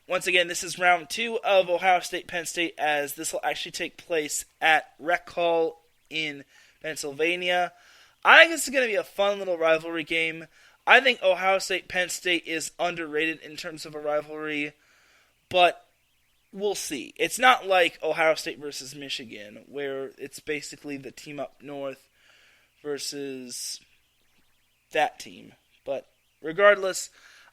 Once again, this is round 2 of Ohio State-Penn State, as this will actually take place at Rec Hall in Pennsylvania. I think this is going to be a fun little rivalry game. I think Ohio State-Penn State is underrated in terms of a rivalry, but we'll see. It's not like Ohio State versus Michigan, where it's basically the team up north versus that team. But regardless,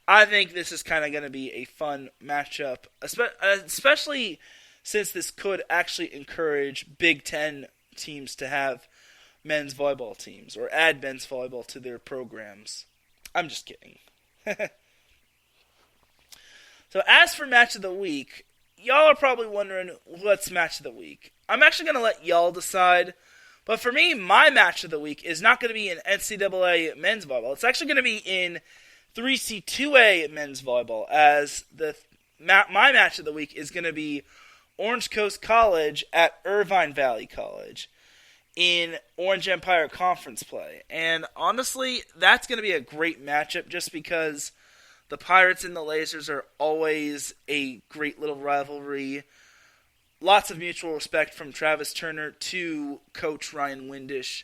I think this is kind of going to be a fun matchup, especially since this could actually encourage Big Ten teams to have men's volleyball teams or add men's volleyball to their programs. I'm just kidding. So as for match of the week, y'all are probably wondering what's match of the week. I'm actually going to let y'all decide. But for me, my match of the week is not going to be in NCAA men's volleyball. It's actually going to be in 3C2A men's volleyball, as my match of the week is going to be Orange Coast College at Irvine Valley College in Orange Empire Conference play. And honestly, that's going to be a great matchup just because the Pirates and the Lasers are always a great little rivalry. Lots of mutual respect from Travis Turner to Coach Ryan Windish.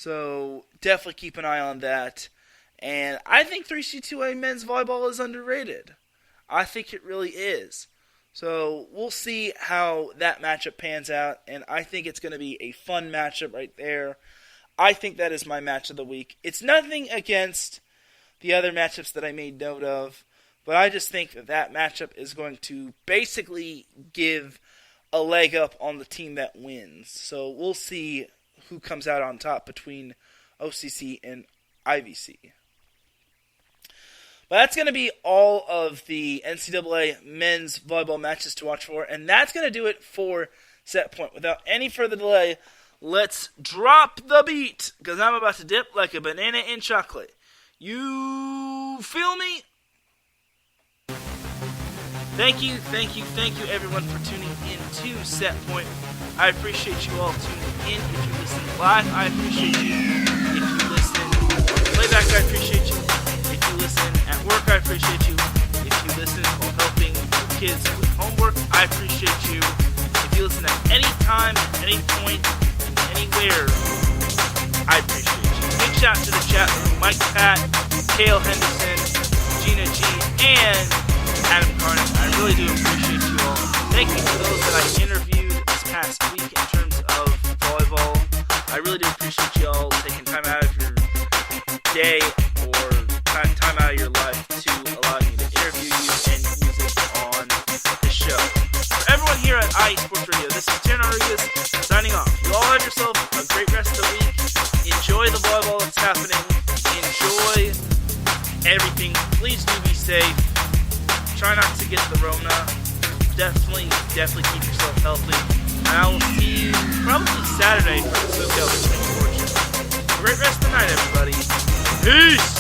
So definitely keep an eye on that. And I think 3C2A men's volleyball is underrated. I think it really is. So we'll see how that matchup pans out, and I think it's going to be a fun matchup right there. I think that is my match of the week. It's nothing against the other matchups that I made note of, but I just think that matchup is going to basically give a leg up on the team that wins. So we'll see who comes out on top between OCC and IVC. But that's going to be all of the NCAA men's volleyball matches to watch for, and that's going to do it for Set Point. Without any further delay, let's drop the beat, because I'm about to dip like a banana in chocolate. You feel me? Thank you everyone for tuning in to Set Point. I appreciate you all tuning in. If you listen live, I appreciate you. If you listen on playback, I appreciate you. If you listen at work, I appreciate you. If you listen while helping your kids with homework, I appreciate you. If you listen at any time, at any point, anywhere, I appreciate you. Big shout out to the chat room, Mike Pat, Kale Henderson, Gina G, and Adam Carney. I really do appreciate you all. Thank you to those that I interviewed this past week in terms of volleyball. I really do appreciate you all taking time out of your day or time out of your life to allow me to interview you and use it on the show. For everyone here at IE Sports Radio, this is Teran Rodriguez signing off. You all have yourself a great rest of the week. Enjoy the volleyball that's happening. Enjoy everything. Please do be safe. Try not to get the Rona. Definitely keep yourself healthy. And I will see you probably Saturday for the SoCal Fortune. Great rest of the night, everybody. Peace!